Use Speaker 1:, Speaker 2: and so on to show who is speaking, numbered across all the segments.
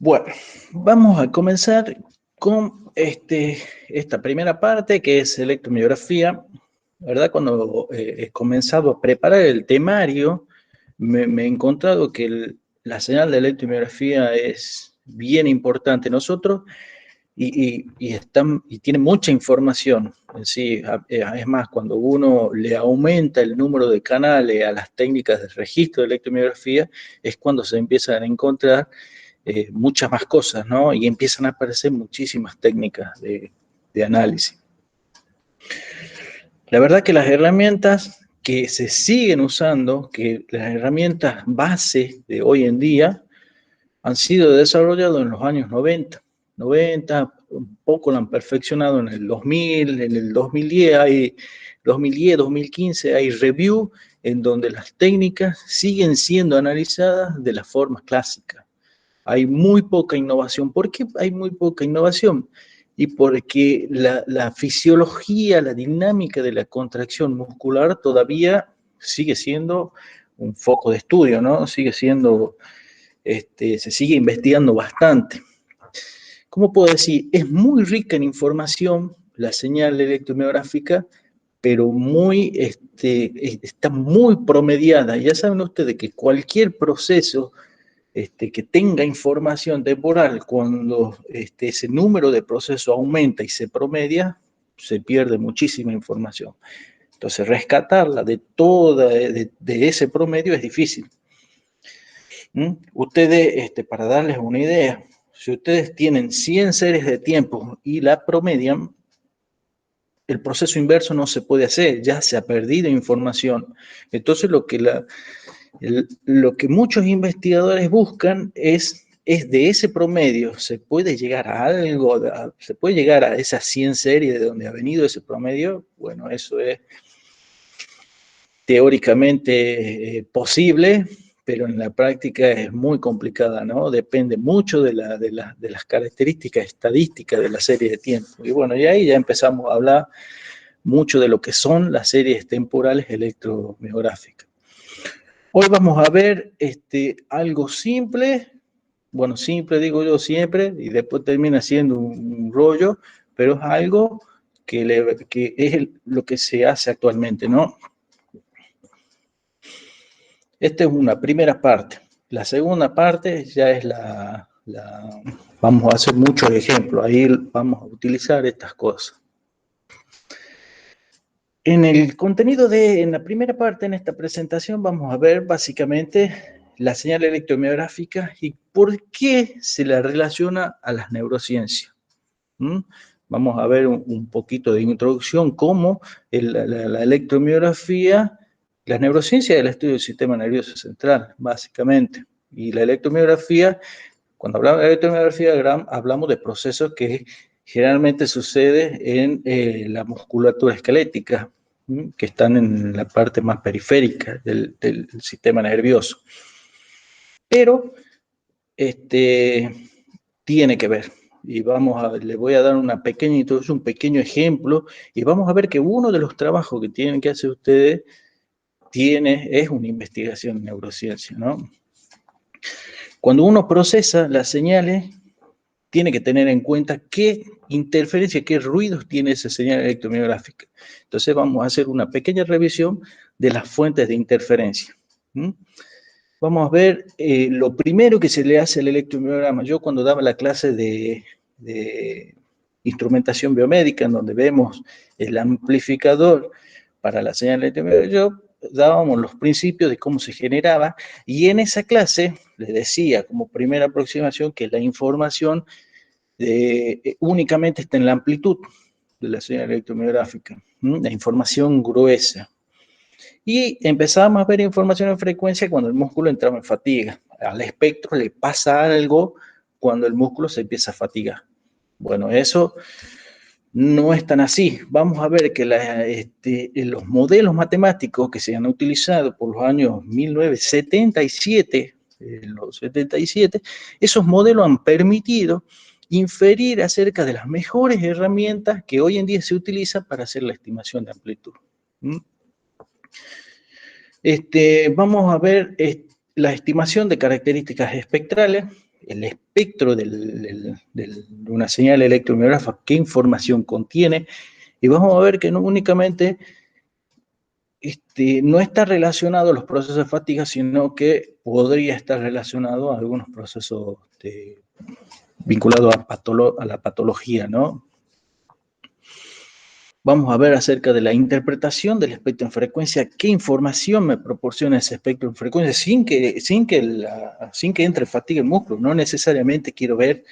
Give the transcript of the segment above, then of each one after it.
Speaker 1: Bueno, vamos a comenzar con esta primera parte que es electromiografía, ¿verdad? Cuando he comenzado a preparar el temario, me he encontrado que la señal de electromiografía es bien importante. Nosotros y tiene mucha información. Sí, es más, cuando uno le aumenta el número de canales a las técnicas de registro de electromiografía, es cuando se empiezan a encontrar muchas más cosas, ¿no? Y empiezan a aparecer muchísimas técnicas de análisis. La verdad que las herramientas que se siguen usando, que las herramientas base de hoy en día, han sido desarrolladas en los años 90, un poco lo han perfeccionado en el 2000, en el 2010, 2015, hay review en donde las técnicas siguen siendo analizadas de la forma clásica. Hay muy poca innovación. ¿Por qué hay muy poca innovación? Y porque la fisiología, la dinámica de la contracción muscular todavía sigue siendo un foco de estudio, ¿no? Sigue siendo, se sigue investigando bastante. ¿Cómo puedo decir? Es muy rica en información la señal electromiográfica, pero está muy promediada. Ya saben ustedes que cualquier proceso que tenga información temporal, cuando ese número de procesos aumenta y se promedia, se pierde muchísima información. Entonces, rescatarla de ese promedio es difícil. Ustedes, para darles una idea, si ustedes tienen 100 series de tiempo y la promedian, el proceso inverso no se puede hacer, ya se ha perdido información. Entonces, lo que muchos investigadores buscan es de ese promedio, se puede llegar a algo, se puede llegar a esas 100 series de donde ha venido ese promedio. Bueno, eso es teóricamente posible, pero en la práctica es muy complicada, ¿no? Depende mucho de las características estadísticas de la serie de tiempo. Y bueno, y ahí ya empezamos a hablar mucho de lo que son las series temporales electromiográficas. Hoy vamos a ver algo simple, bueno, simple digo yo siempre, y después termina siendo un rollo, pero es algo que es lo que se hace actualmente, ¿no? Esta es una primera parte. La segunda parte ya es vamos a hacer muchos ejemplos, ahí vamos a utilizar estas cosas. En la primera parte, en esta presentación, vamos a ver básicamente la señal electromiográfica y por qué se la relaciona a las neurociencias. Vamos a ver un poquito de introducción, cómo la electromiografía, la neurociencia es el estudio del sistema nervioso central, básicamente. Y la electromiografía, cuando hablamos de electromiografía, hablamos de procesos que generalmente suceden en la musculatura esquelética, que están en la parte más periférica del sistema nervioso. Pero tiene que ver. Y le voy a dar una pequeña introducción, un pequeño ejemplo, y vamos a ver que uno de los trabajos que tienen que hacer ustedes es una investigación en neurociencia, ¿no? Cuando uno procesa las señales, tiene que tener en cuenta qué interferencia, qué ruidos tiene esa señal electromiográfica. Entonces vamos a hacer una pequeña revisión de las fuentes de interferencia. Vamos a ver lo primero que se le hace al electromiograma. Yo cuando daba la clase de instrumentación biomédica, en donde vemos el amplificador para la señal electromiográfica, yo dábamos los principios de cómo se generaba, y en esa clase les decía como primera aproximación que la información únicamente está en la amplitud de la señal electromiográfica, la información gruesa. Y empezamos a ver información en frecuencia cuando el músculo entraba en fatiga. Al espectro le pasa algo cuando el músculo se empieza a fatigar. Bueno, eso no es tan así. Vamos a ver que los modelos matemáticos que se han utilizado por los años 1977, esos modelos han permitido inferir acerca de las mejores herramientas que hoy en día se utilizan para hacer la estimación de amplitud. Vamos a ver la estimación de características espectrales. el espectro de una señal electromiográfica, qué información contiene, y vamos a ver que no únicamente no está relacionado a los procesos de fatiga, sino que podría estar relacionado a algunos procesos vinculados a la patología, ¿no? Vamos a ver acerca de la interpretación del espectro en frecuencia, qué información me proporciona ese espectro en frecuencia sin que entre fatiga en músculo. No necesariamente quiero ver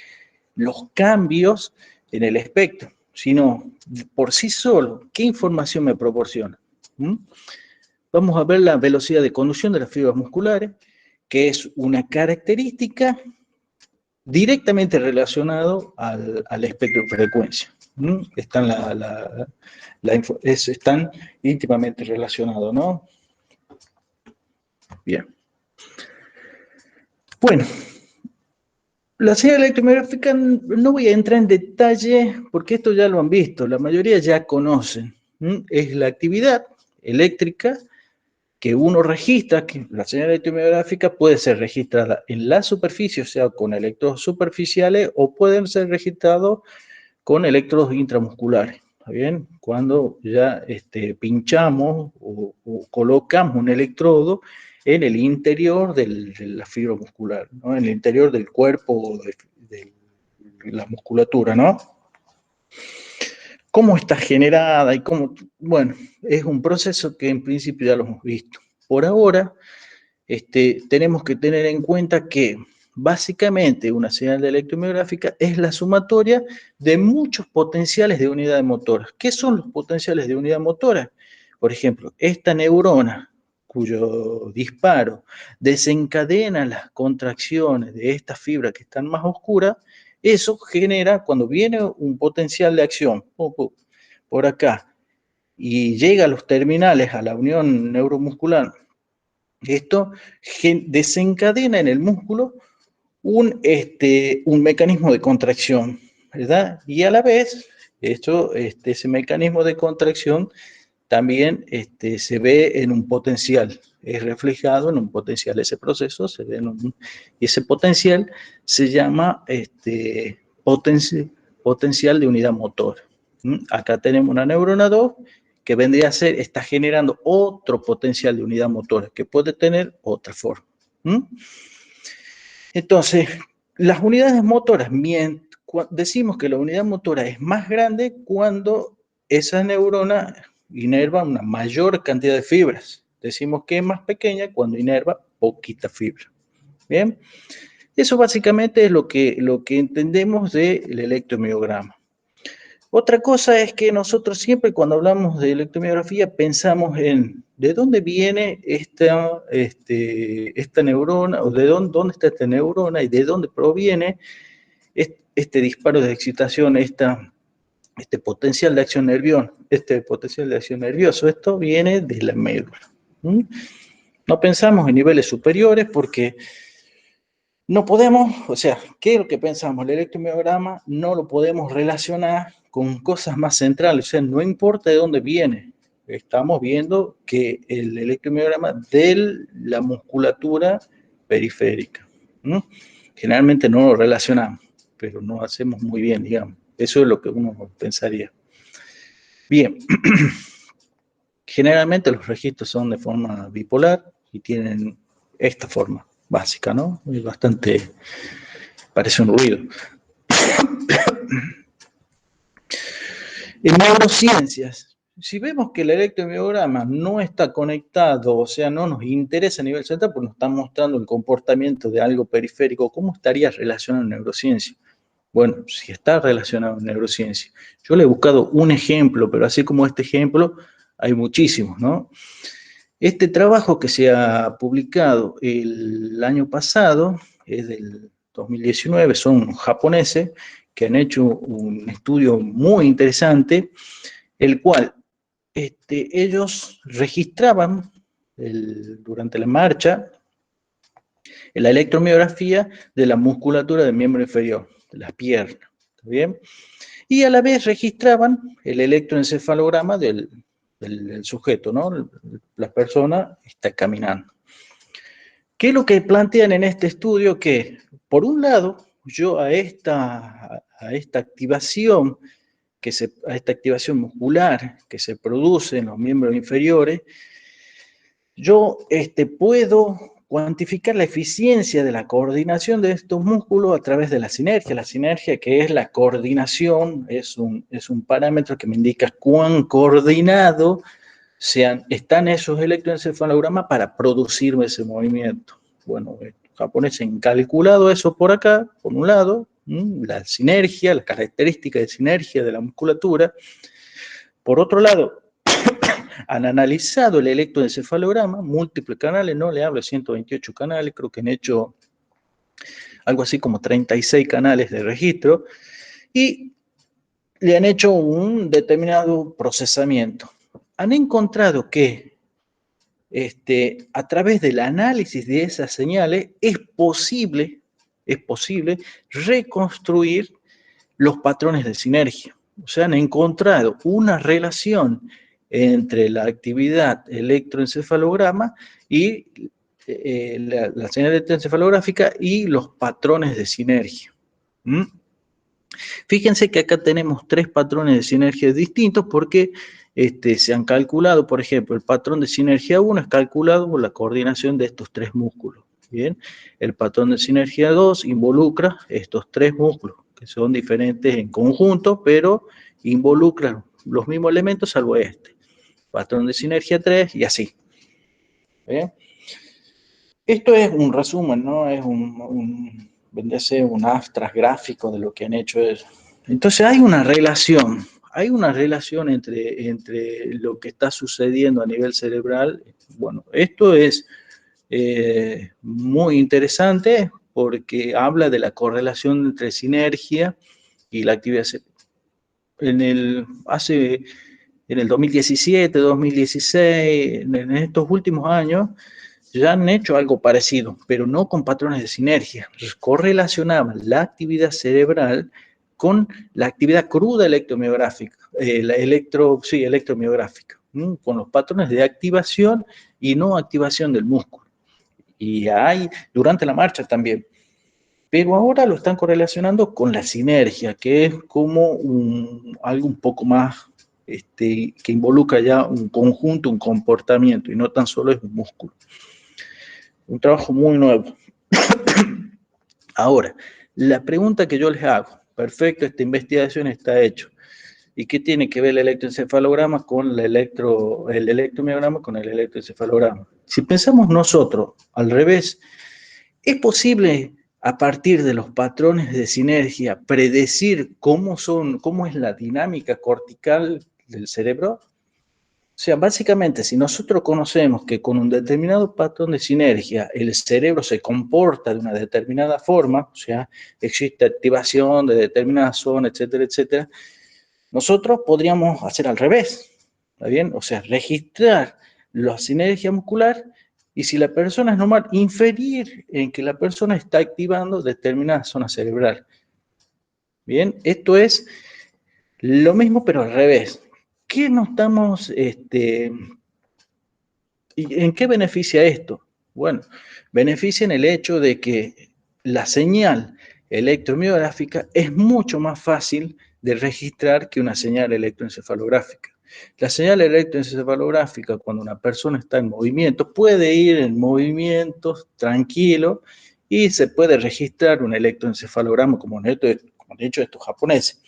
Speaker 1: los cambios en el espectro, sino por sí solo, qué información me proporciona. Vamos a ver la velocidad de conducción de las fibras musculares, que es una característica directamente relacionado al espectro de frecuencia. Están íntimamente relacionados, ¿no? Bien. Bueno, la señal electromiográfica no voy a entrar en detalle porque esto ya lo han visto, la mayoría ya conocen. Es la actividad eléctrica que uno registra, que la señal electromiográfica puede ser registrada en la superficie, o sea, con electrodos superficiales, o pueden ser registrados con electrodos intramusculares. ¿Está bien? Cuando ya pinchamos o colocamos un electrodo en el interior de la fibra muscular, ¿no? En el interior del cuerpo, de la musculatura, ¿no? ¿Cómo está generada y cómo? Bueno, es un proceso que en principio ya lo hemos visto. Por ahora, tenemos que tener en cuenta que básicamente una señal de electromiográfica es la sumatoria de muchos potenciales de unidad motora. ¿Qué son los potenciales de unidad motora? Por ejemplo, esta neurona cuyo disparo desencadena las contracciones de estas fibras que están más oscuras, eso genera, cuando viene un potencial de acción por acá y llega a los terminales, a la unión neuromuscular, esto desencadena en el músculo un mecanismo de contracción, ¿verdad? Y a la vez, ese mecanismo de contracción también se ve en un potencial, es reflejado en un potencial, ese proceso se ve y ese potencial se llama potencial de unidad motora. Acá tenemos una neurona 2 que vendría a ser, está generando otro potencial de unidad motora que puede tener otra forma. Entonces, las unidades motoras, decimos que la unidad motora es más grande cuando esa neurona inerva una mayor cantidad de fibras. Decimos que es más pequeña cuando inerva poquita fibra. Bien, eso básicamente es lo que entendemos del electromiograma. Otra cosa es que nosotros siempre cuando hablamos de electromiografía pensamos en de dónde viene esta neurona, o de dónde está esta neurona y de dónde proviene este disparo de excitación, este potencial de acción nervioso. Esto viene de la médula. No pensamos en niveles superiores porque no podemos, o sea, ¿qué es lo que pensamos? El electromiograma no lo podemos relacionar con cosas más centrales, o sea, no importa de dónde viene. Estamos viendo que el electromiograma de la musculatura periférica. Generalmente no lo relacionamos, pero no hacemos muy bien, digamos. Eso es lo que uno pensaría. Bien, generalmente los registros son de forma bipolar y tienen esta forma básica, ¿no? Es bastante, parece un ruido. En neurociencias, si vemos que el electromiograma no está conectado, o sea, no nos interesa a nivel central, pues nos está mostrando el comportamiento de algo periférico, ¿cómo estaría relacionado en neurociencia? Bueno, si está relacionado en neurociencia. Yo le he buscado un ejemplo, pero así como este ejemplo, hay muchísimos, ¿no? Este trabajo que se ha publicado el año pasado, es del 2019, son japoneses que han hecho un estudio muy interesante, el cual ellos registraban durante la marcha la electromiografía de la musculatura del miembro inferior, de las piernas, ¿está bien? Y a la vez registraban el electroencefalograma del sujeto, ¿no? La persona está caminando. ¿Qué es lo que plantean en este estudio? Que, por un lado, yo a esta activación, a esta activación muscular que se produce en los miembros inferiores, yo puedo cuantificar la eficiencia de la coordinación de estos músculos a través de la sinergia. La sinergia, que es la coordinación, es un parámetro que me indica cuán coordinado están esos electroencefalogramas para producirme ese movimiento. Bueno, los japoneses han calculado eso por acá, por un lado, la sinergia, la característica de sinergia de la musculatura. Por otro lado, han analizado el electroencefalograma, múltiples canales, no le hablo de 128 canales, creo que han hecho algo así como 36 canales de registro, y le han hecho un determinado procesamiento. Han encontrado que a través del análisis de esas señales es posible reconstruir los patrones de sinergia. O sea, han encontrado una relación entre la actividad electroencefalograma y la señal electroencefalográfica y los patrones de sinergia. ¿Mm? Fíjense que acá tenemos 3 patrones de sinergia distintos porque se han calculado, por ejemplo, el patrón de sinergia 1 es calculado por la coordinación de estos 3 músculos. Bien, el patrón de sinergia 2 involucra estos 3 músculos, que son diferentes en conjunto, pero involucran los mismos elementos salvo este. Patrón de sinergia 3 y así. ¿Bien? Esto es un resumen, ¿no? Es vendría a ser un abstract gráfico de lo que han hecho ellos. Entonces hay una relación entre lo que está sucediendo a nivel cerebral. Bueno, esto es muy interesante porque habla de la correlación entre sinergia y la actividad cerebral. En el 2017, 2016, en estos últimos años, ya han hecho algo parecido, pero no con patrones de sinergia. Correlacionaban la actividad cerebral con la actividad cruda electromiográfica, electromiográfica, con los patrones de activación y no activación del músculo. Y hay durante la marcha también. Pero ahora lo están correlacionando con la sinergia, que es como algo un poco más que involucra ya un conjunto, un comportamiento, y no tan solo es un músculo. Un trabajo muy nuevo. Ahora, la pregunta que yo les hago, perfecto, esta investigación está hecha. ¿Y qué tiene que ver el electroencefalograma con el electromiograma con el electroencefalograma? Si pensamos nosotros al revés, ¿es posible a partir de los patrones de sinergia predecir cómo es la dinámica cortical del cerebro? O sea, básicamente, si nosotros conocemos que con un determinado patrón de sinergia el cerebro se comporta de una determinada forma, o sea, existe activación de determinada zona, etcétera, etcétera, nosotros podríamos hacer al revés, ¿está bien? O sea, registrar la sinergia muscular y si la persona es normal, inferir en que la persona está activando determinada zona cerebral. Bien, esto es lo mismo pero al revés. ¿Qué nos estamos ¿Y en qué beneficia esto? Bueno, beneficia en el hecho de que la señal electromiográfica es mucho más fácil de registrar que una señal electroencefalográfica. La señal electroencefalográfica, cuando una persona está en movimiento, puede ir en movimientos tranquilo y se puede registrar un electroencefalograma como han hecho estos japoneses.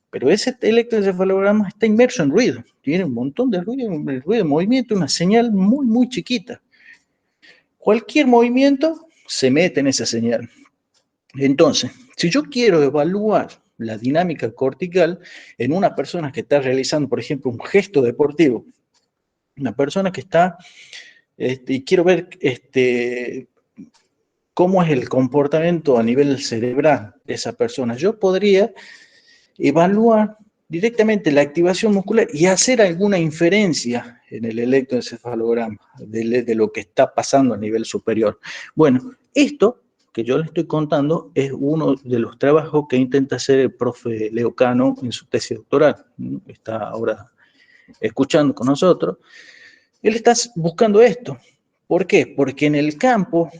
Speaker 1: Pero ese electroencefalograma está inmerso en ruido, tiene un montón de ruido de movimiento, una señal muy, muy chiquita. Cualquier movimiento se mete en esa señal. Entonces, si yo quiero evaluar la dinámica cortical en una persona que está realizando, por ejemplo, un gesto deportivo, una persona que está, y quiero ver cómo es el comportamiento a nivel cerebral de esa persona, yo podría evaluar directamente la activación muscular y hacer alguna inferencia en el electroencefalograma de lo que está pasando a nivel superior. Bueno, esto que yo les estoy contando es uno de los trabajos que intenta hacer el profe Leo Cano en su tesis doctoral. Está ahora escuchando con nosotros. Él está buscando esto. ¿Por qué? Porque en el campo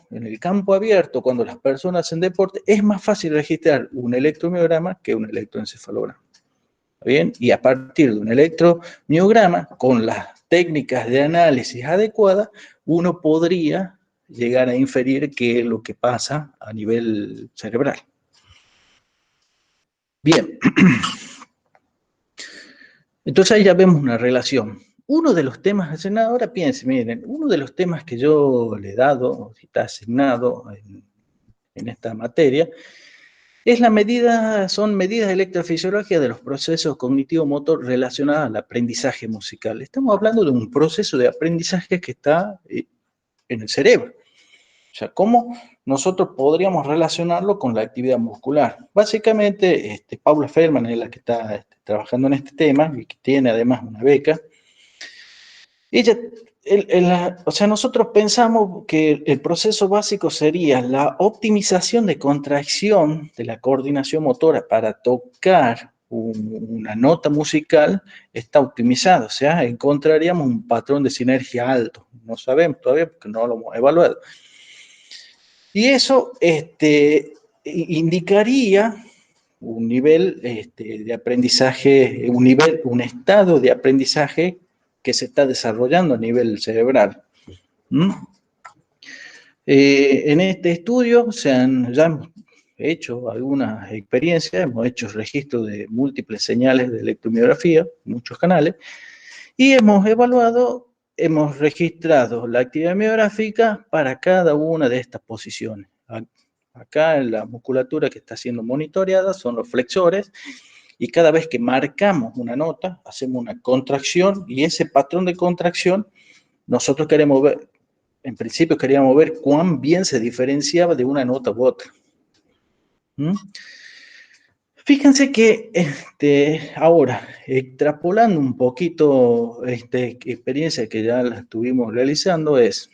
Speaker 1: abierto, cuando las personas hacen deporte, es más fácil registrar un electromiograma que un electroencefalograma. ¿Está bien? Y a partir de un electromiograma, con las técnicas de análisis adecuadas, uno podría llegar a inferir qué es lo que pasa a nivel cerebral. Bien, entonces ahí ya vemos una relación. Uno de los temas, ahora piensen, miren, uno de los temas que yo le he dado, si está asignado en esta materia, es son medidas electrofisiológicas de los procesos cognitivo-motor relacionados al aprendizaje musical. Estamos hablando de un proceso de aprendizaje que está en el cerebro. O sea, ¿cómo nosotros podríamos relacionarlo con la actividad muscular? Básicamente, Paula Feldman es la que está trabajando en este tema y que tiene además una beca. Ella, o sea, nosotros pensamos que el proceso básico sería la optimización de contracción de la coordinación motora para tocar una nota musical está optimizado, o sea, encontraríamos un patrón de sinergia alto. No sabemos todavía porque no lo hemos evaluado. Y eso indicaría un nivel de aprendizaje, un estado de aprendizaje que se está desarrollando a nivel cerebral. ¿Mm? En este estudio ya hemos hecho algunas experiencias, hemos hecho registro de múltiples señales de electromiografía, muchos canales, y hemos registrado la actividad miográfica para cada una de estas posiciones. Acá en la musculatura que está siendo monitoreada son los flexores, y cada vez que marcamos una nota, hacemos una contracción, y ese patrón de contracción, nosotros queremos ver, en principio queríamos ver cuán bien se diferenciaba de una nota u otra. ¿Mm? Fíjense que ahora, extrapolando un poquito esta experiencia que ya la estuvimos realizando, es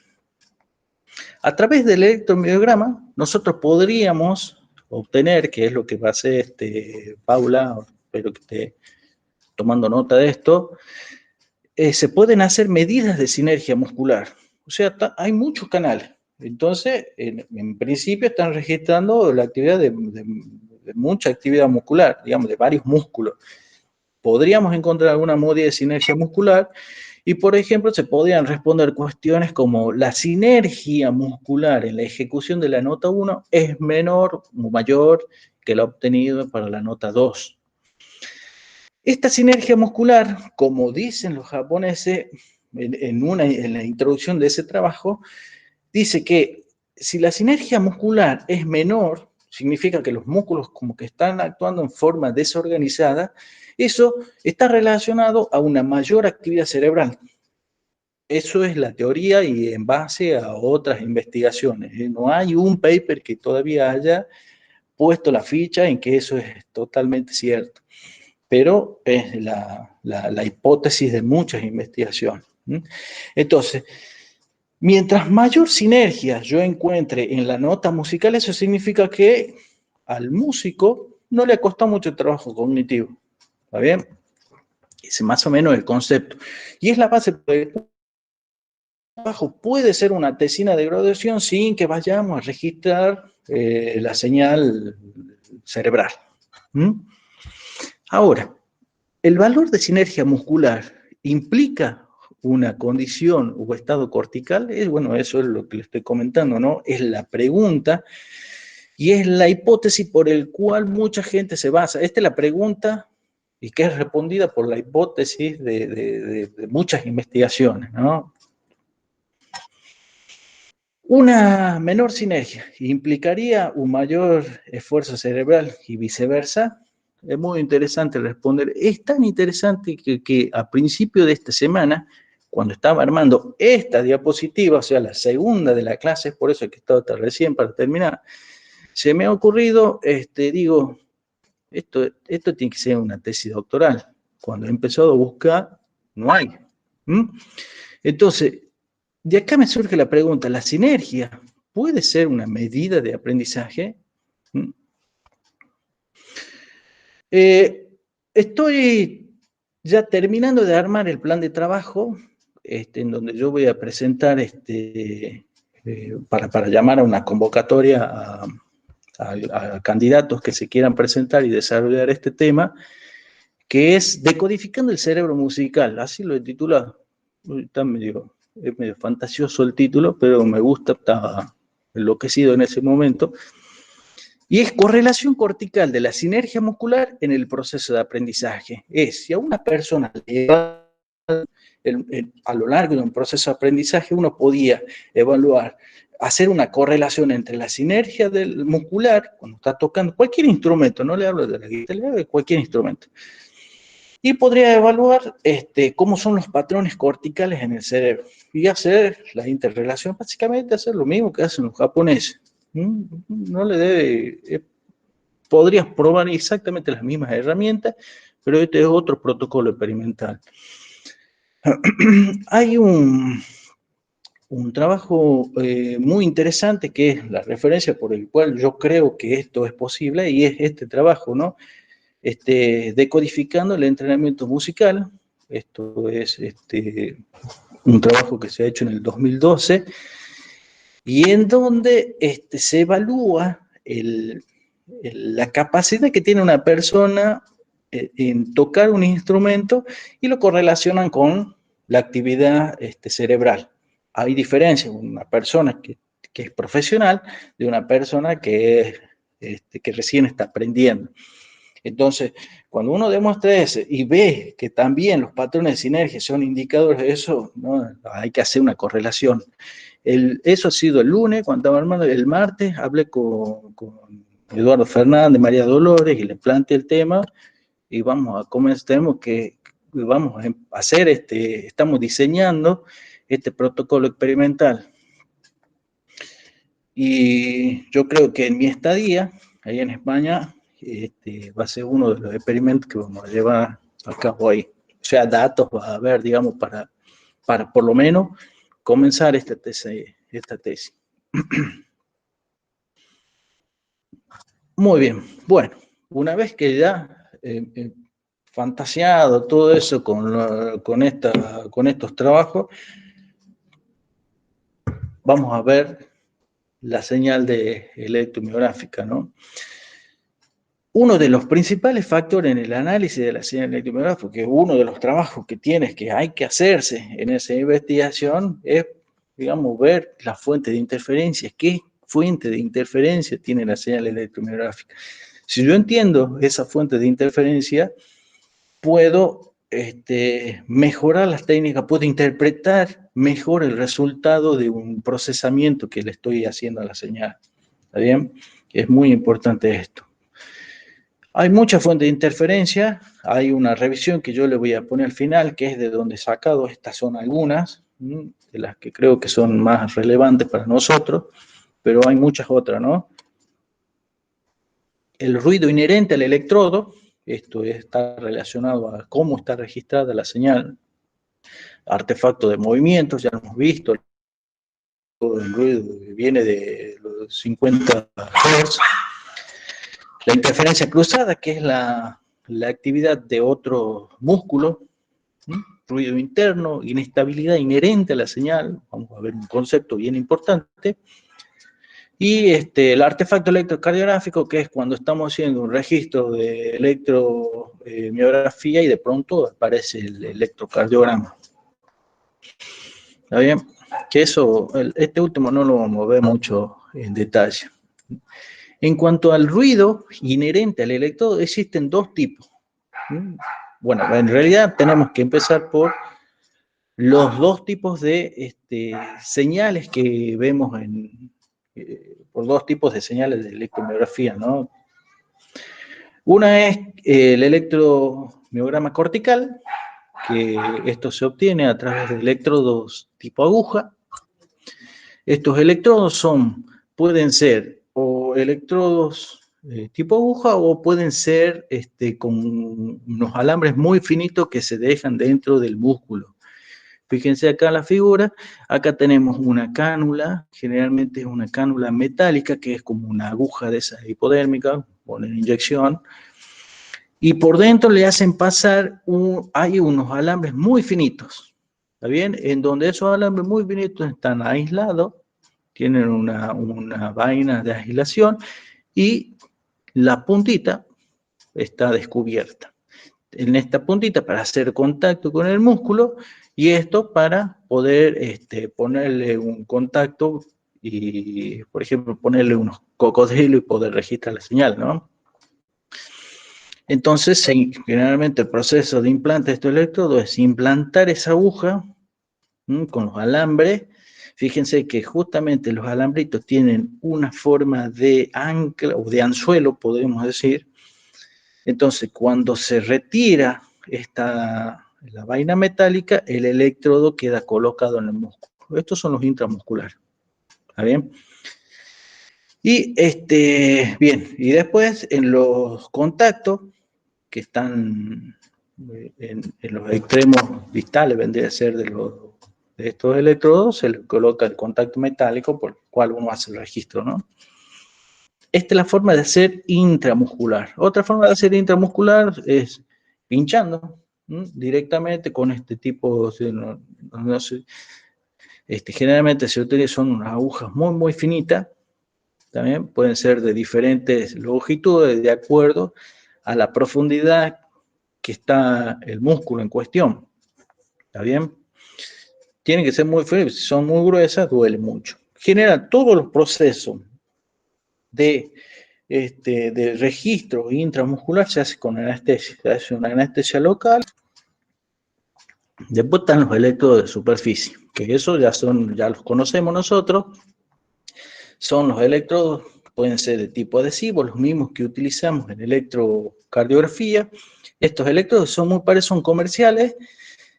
Speaker 1: a través del electromiograma, nosotros podríamos obtener, que es lo que va a hacer Paula, espero que esté tomando nota de esto, se pueden hacer medidas de sinergia muscular. O sea, hay muchos canales. Entonces, en principio están registrando la actividad de mucha actividad muscular, digamos, de varios músculos. Podríamos encontrar alguna modalidad de sinergia muscular y, por ejemplo, se podrían responder cuestiones como la sinergia muscular en la ejecución de la nota 1 es menor o mayor que la obtenida para la nota 2. Esta sinergia muscular, como dicen los japoneses en la introducción de ese trabajo, dice que si la sinergia muscular es menor, significa que los músculos como que están actuando en forma desorganizada, eso está relacionado a una mayor actividad cerebral. Eso es la teoría y en base a otras investigaciones. No hay un paper que todavía haya puesto la ficha en que eso es totalmente cierto, pero es la hipótesis de muchas investigaciones. Entonces, mientras mayor sinergia yo encuentre en la nota musical, eso significa que al músico no le ha costado mucho trabajo cognitivo. ¿Está bien? Ese es más o menos el concepto. Y es la base del trabajo. Puede ser una tesina de graduación sin que vayamos a registrar la señal cerebral. Ahora, el valor de sinergia muscular implica una condición o estado cortical, bueno, eso es lo que le estoy comentando, ¿no? Es la pregunta y es la hipótesis por el cual mucha gente se basa. Esta es la pregunta y que es respondida por la hipótesis de muchas investigaciones, ¿no? Una menor sinergia implicaría un mayor esfuerzo cerebral y viceversa. Es muy interesante responder. Es tan interesante que a principio de esta semana, cuando estaba armando esta diapositiva, o sea, la segunda de la clase, por eso es que estaba recién para terminar, se me ha ocurrido, digo, esto tiene que ser una tesis doctoral. Cuando he empezado a buscar, no hay. Entonces, de acá me surge la pregunta, ¿la sinergia puede ser una medida de aprendizaje? Estoy ya terminando de armar el plan de trabajo. en donde yo voy a presentar, para llamar a una convocatoria a candidatos que se quieran presentar y desarrollar este tema, que es Decodificando el cerebro musical, así lo he titulado. Es medio fantasioso el título, pero me gusta, estaba enloquecido en ese momento. Y es correlación cortical de la sinergia muscular en el proceso de aprendizaje. Es, si a una persona a lo largo de un proceso de aprendizaje uno podía evaluar, hacer una correlación entre la sinergia del muscular, cuando está tocando cualquier instrumento, no le hablo de la guitarra, le hablo de cualquier instrumento, y podría evaluar cómo son los patrones corticales en el cerebro y hacer la interrelación, básicamente hacer lo mismo que hacen los japoneses. No le debe, podrías probar exactamente las mismas herramientas, pero este es otro protocolo experimental. Hay un trabajo muy interesante que es la referencia por el cual yo creo que esto es posible, y es este trabajo, ¿no? Decodificando el entrenamiento musical. Esto es un trabajo que se ha hecho en el 2012 y en donde se evalúa la capacidad que tiene una persona en tocar un instrumento y lo correlacionan con la actividad cerebral. Hay diferencia, una persona que es profesional de una persona que recién está aprendiendo. Entonces, cuando uno demuestra eso y ve que también los patrones de sinergia son indicadores de eso, ¿no? Hay que hacer una correlación. Eso ha sido el lunes, cuando estaba armando. El martes hablé con Eduardo Fernández, María Dolores, y le planteé el tema, y vamos a comenzar, vamos a hacer, estamos diseñando este protocolo experimental. Y yo creo que en mi estadía, ahí en España, va a ser uno de los experimentos que vamos a llevar a cabo ahí. O sea, datos va a haber, digamos, para por lo menos comenzar esta tesis. Muy bien, bueno, una vez que ya fantaseado todo eso con estos trabajos, vamos a ver la señal de electromiográfica, ¿no? Uno de los principales factores en el análisis de la señal electromiográfica, que es uno de los trabajos que hay que hacerse en esa investigación, es, digamos, ver la fuente de interferencia. ¿Qué fuente de interferencia tiene la señal electromiográfica? Si yo entiendo esa fuente de interferencia, puedo mejorar las técnicas, puedo interpretar mejor el resultado de un procesamiento que le estoy haciendo a la señal. ¿Está bien? Es muy importante esto. Hay muchas fuentes de interferencia. Hay una revisión que yo le voy a poner al final, que es de donde he sacado. Estas son algunas de las que creo que son más relevantes para nosotros, pero hay muchas otras, ¿no? El ruido inherente al electrodo, esto está relacionado a cómo está registrada la señal. Artefacto de movimientos, ya lo hemos visto. El ruido viene de los 50 Hz. La interferencia cruzada, que es la actividad de otro músculo. Ruido interno, inestabilidad inherente a la señal. Vamos a ver un concepto bien importante. Y el artefacto electrocardiográfico, que es cuando estamos haciendo un registro de electromiografía y de pronto aparece el electrocardiograma. ¿Está bien? Que eso, este último no lo vamos a ver mucho en detalle. En cuanto al ruido inherente al electrodo, existen dos tipos. Bueno, en realidad tenemos que empezar por los dos tipos de señales que vemos por dos tipos de señales de electromiografía, ¿no? Una es el electromiograma cortical, que esto se obtiene a través de electrodos tipo aguja. Estos electrodos pueden ser o electrodos tipo aguja, o pueden ser con unos alambres muy finitos que se dejan dentro del músculo. Fíjense acá en la figura, acá tenemos una cánula, generalmente es una cánula metálica, que es como una aguja de esa hipodérmica, ponen inyección, y por dentro le hacen pasar, hay unos alambres muy finitos. ¿Está bien? En donde esos alambres muy bonitos están aislados, tienen una vaina de aislación y la puntita está descubierta. En esta puntita para hacer contacto con el músculo y esto para poder ponerle un contacto y, por ejemplo, ponerle unos cocodrilos y poder registrar la señal, ¿no? Entonces, generalmente el proceso de implante de estos electrodos es implantar esa aguja con los alambres. Fíjense que justamente los alambritos tienen una forma de ancla o de anzuelo, podemos decir. Entonces, cuando se retira la vaina metálica, el electrodo queda colocado en el músculo. Estos son los intramusculares. ¿Está bien? Y bien, y después en los contactos que están en los extremos distales, vendría a ser de estos electrodos, se le coloca el contacto metálico por el cual uno hace el registro, ¿no? Esta es la forma de hacer intramuscular. Otra forma de hacer intramuscular es pinchando directamente con este tipo, no sé, generalmente se utilizan unas agujas muy, muy finitas, también pueden ser de diferentes longitudes de acuerdo a la profundidad que está el músculo en cuestión. ¿Está bien? Tienen que ser muy finas, si son muy gruesas, duele mucho. General, todos los procesos de registro intramuscular se hace con anestesia. Se hace una anestesia local. Después están los electrodos de superficie, que eso ya los conocemos nosotros. Son los electrodos, pueden ser de tipo adhesivo, los mismos que utilizamos en electrocardiografía. Estos electrodos son muy parecen, son comerciales.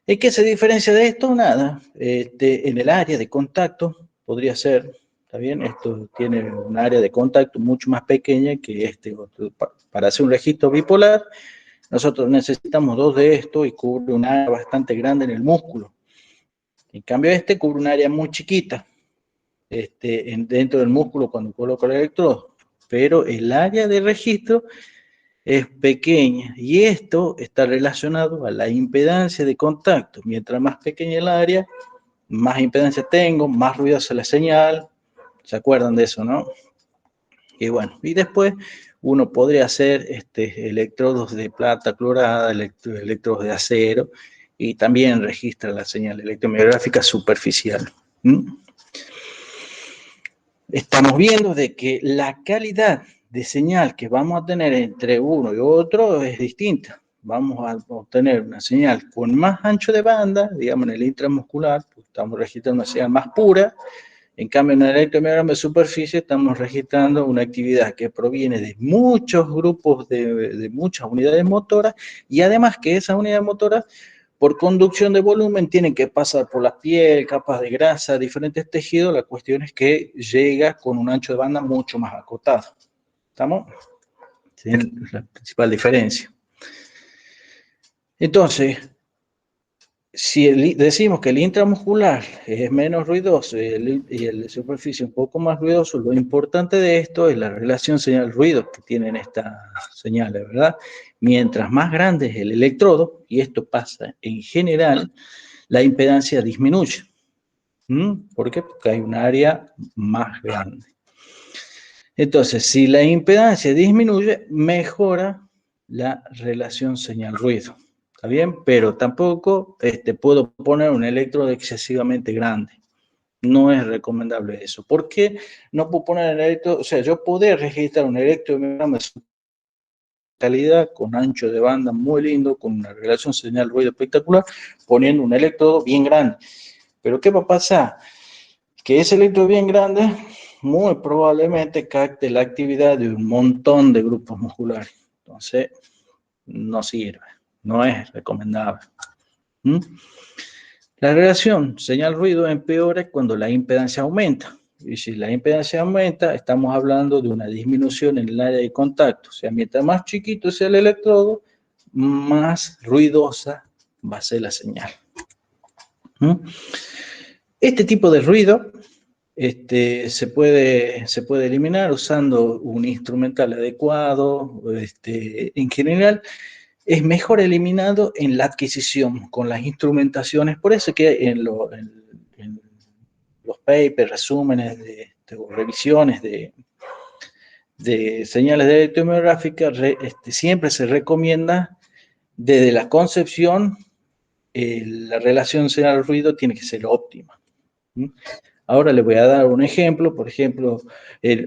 Speaker 1: ¿Y qué se diferencia de esto? Nada. En el área de contacto podría ser, ¿está bien? Esto tiene un área de contacto mucho más pequeña que para hacer un registro bipolar. Nosotros necesitamos 2 de estos y cubre un área bastante grande en el músculo. En cambio, cubre un área muy chiquita dentro del músculo cuando coloco el electrodo. Pero el área de registro es pequeña y esto está relacionado a la impedancia de contacto. Mientras más pequeña el área, más impedancia tengo, más ruidosa la señal. ¿Se acuerdan de eso, no? Y bueno, y después uno podría hacer electrodos de plata clorada, electrodos de acero, y también registra la señal electromiográfica superficial. Estamos viendo de que la calidad de señal que vamos a tener entre uno y otro es distinta. Vamos a obtener una señal con más ancho de banda, digamos en el intramuscular, pues estamos registrando una señal más pura. En cambio, en el electromiograma de superficie estamos registrando una actividad que proviene de muchos grupos, de muchas unidades motoras, y además que esas unidades motoras, por conducción de volumen, tienen que pasar por la piel, capas de grasa, diferentes tejidos. La cuestión es que llega con un ancho de banda mucho más acotado. ¿Estamos? Esa es la principal diferencia. Entonces, si decimos que el intramuscular es menos ruidoso y el de superficie un poco más ruidoso, lo importante de esto es la relación señal-ruido que tienen estas señales, ¿verdad? Mientras más grande es el electrodo, y esto pasa en general, la impedancia disminuye. ¿Por qué? Porque hay un área más grande. Entonces, si la impedancia disminuye, mejora la relación señal-ruido. ¿Está bien? Pero tampoco puedo poner un electrodo excesivamente grande. No es recomendable eso. ¿Por qué no puedo poner el electrodo? O sea, yo puedo registrar un electromiograma de calidad, con ancho de banda muy lindo, con una relación señal-ruido espectacular, poniendo un electrodo bien grande. Pero ¿qué va a pasar? Que ese electrodo bien grande muy probablemente capte la actividad de un montón de grupos musculares. Entonces, no sirve, no es recomendable. La relación señal-ruido empeora cuando la impedancia aumenta. Y si la impedancia aumenta, estamos hablando de una disminución en el área de contacto. O sea, mientras más chiquito sea el electrodo, más ruidosa va a ser la señal. Este tipo de ruido se puede eliminar usando un instrumental adecuado. En general, es mejor eliminado en la adquisición, con las instrumentaciones. Por eso que en los papers, resúmenes o revisiones de señales de electromiográfica, siempre se recomienda desde la concepción, la relación señal-ruido tiene que ser óptima. Ahora les voy a dar un ejemplo, por ejemplo,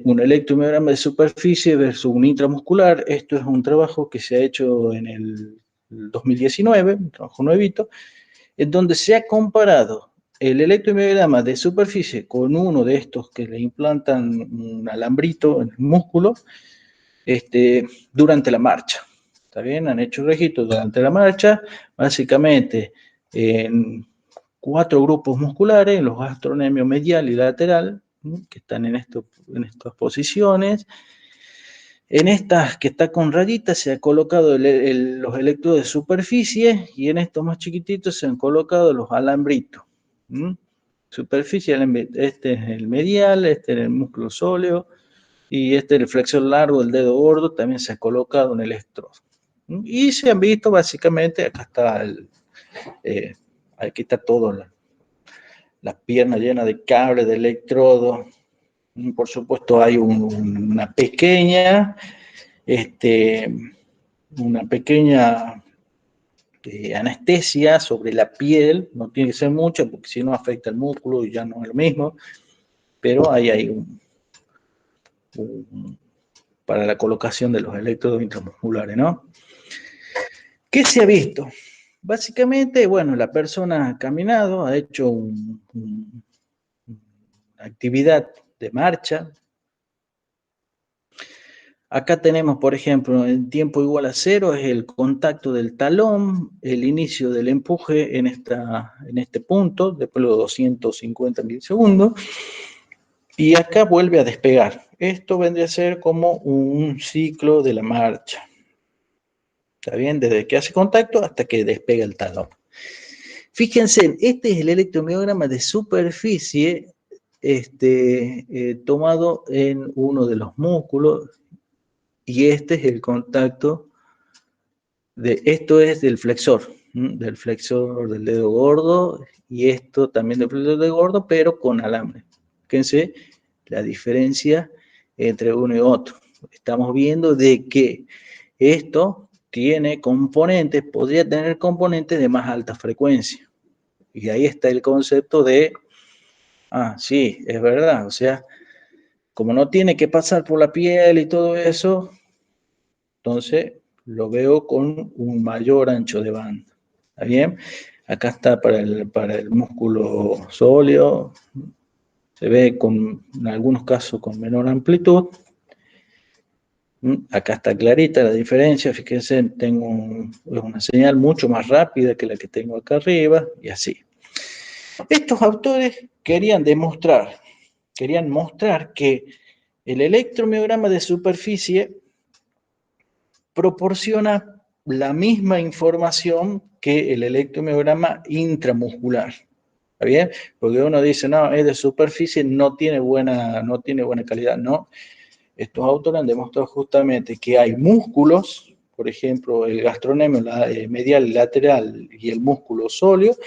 Speaker 1: un electromiograma de superficie versus un intramuscular. Esto es un trabajo que se ha hecho en el 2019, un trabajo nuevito, en donde se ha comparado el electromiograma de superficie con uno de estos que le implantan un alambrito en el músculo durante la marcha. ¿Está bien? Han hecho registros durante la marcha, básicamente en 4 grupos musculares, los gastronemios medial y lateral, que están en estas posiciones. En estas que está con rayitas se ha colocado los electrodos de superficie, y en estos más chiquititos se han colocado los alambritos. Superficie, este es el medial, este es el músculo sóleo, y este es el flexor largo del dedo gordo, también se ha colocado un electrodo. Y se han visto básicamente, acá está aquí está todo, las piernas llenas de cables, de electrodos. Por supuesto hay una pequeña anestesia sobre la piel, no tiene que ser mucha porque si no afecta el músculo y ya no es lo mismo, pero ahí hay para la colocación de los electrodos intramusculares, ¿no? ¿Qué se ha visto? Básicamente, bueno, la persona ha caminado, ha hecho una actividad de marcha. Acá tenemos, por ejemplo, en tiempo igual a 0 es el contacto del talón, el inicio del empuje en este punto, después de los 250 milisegundos, y acá vuelve a despegar. Esto vendría a ser como un ciclo de la marcha. ¿Está bien? Desde que hace contacto hasta que despega el talón. Fíjense, este es el electromiograma de superficie tomado en uno de los músculos, y este es el contacto esto es del flexor del dedo gordo, y esto también del flexor del dedo gordo, pero con alambre. Fíjense la diferencia entre uno y otro. Estamos viendo de que esto tiene componentes, podría tener componentes de más alta frecuencia. Y ahí está el concepto de, sí, es verdad, o sea, como no tiene que pasar por la piel y todo eso, entonces lo veo con un mayor ancho de banda. ¿Está bien? Acá está para el músculo sóleo, se ve en algunos casos con menor amplitud. Acá está clarita la diferencia, fíjense, tengo una señal mucho más rápida que la que tengo acá arriba, y así. Estos autores querían mostrar que el electromiograma de superficie proporciona la misma información que el electromiograma intramuscular. ¿Está bien? Porque uno dice, no, es de superficie, no tiene buena calidad. No. Estos autores han demostrado justamente que hay músculos, por ejemplo, el gastrocnemio medial y lateral y el músculo sóleo,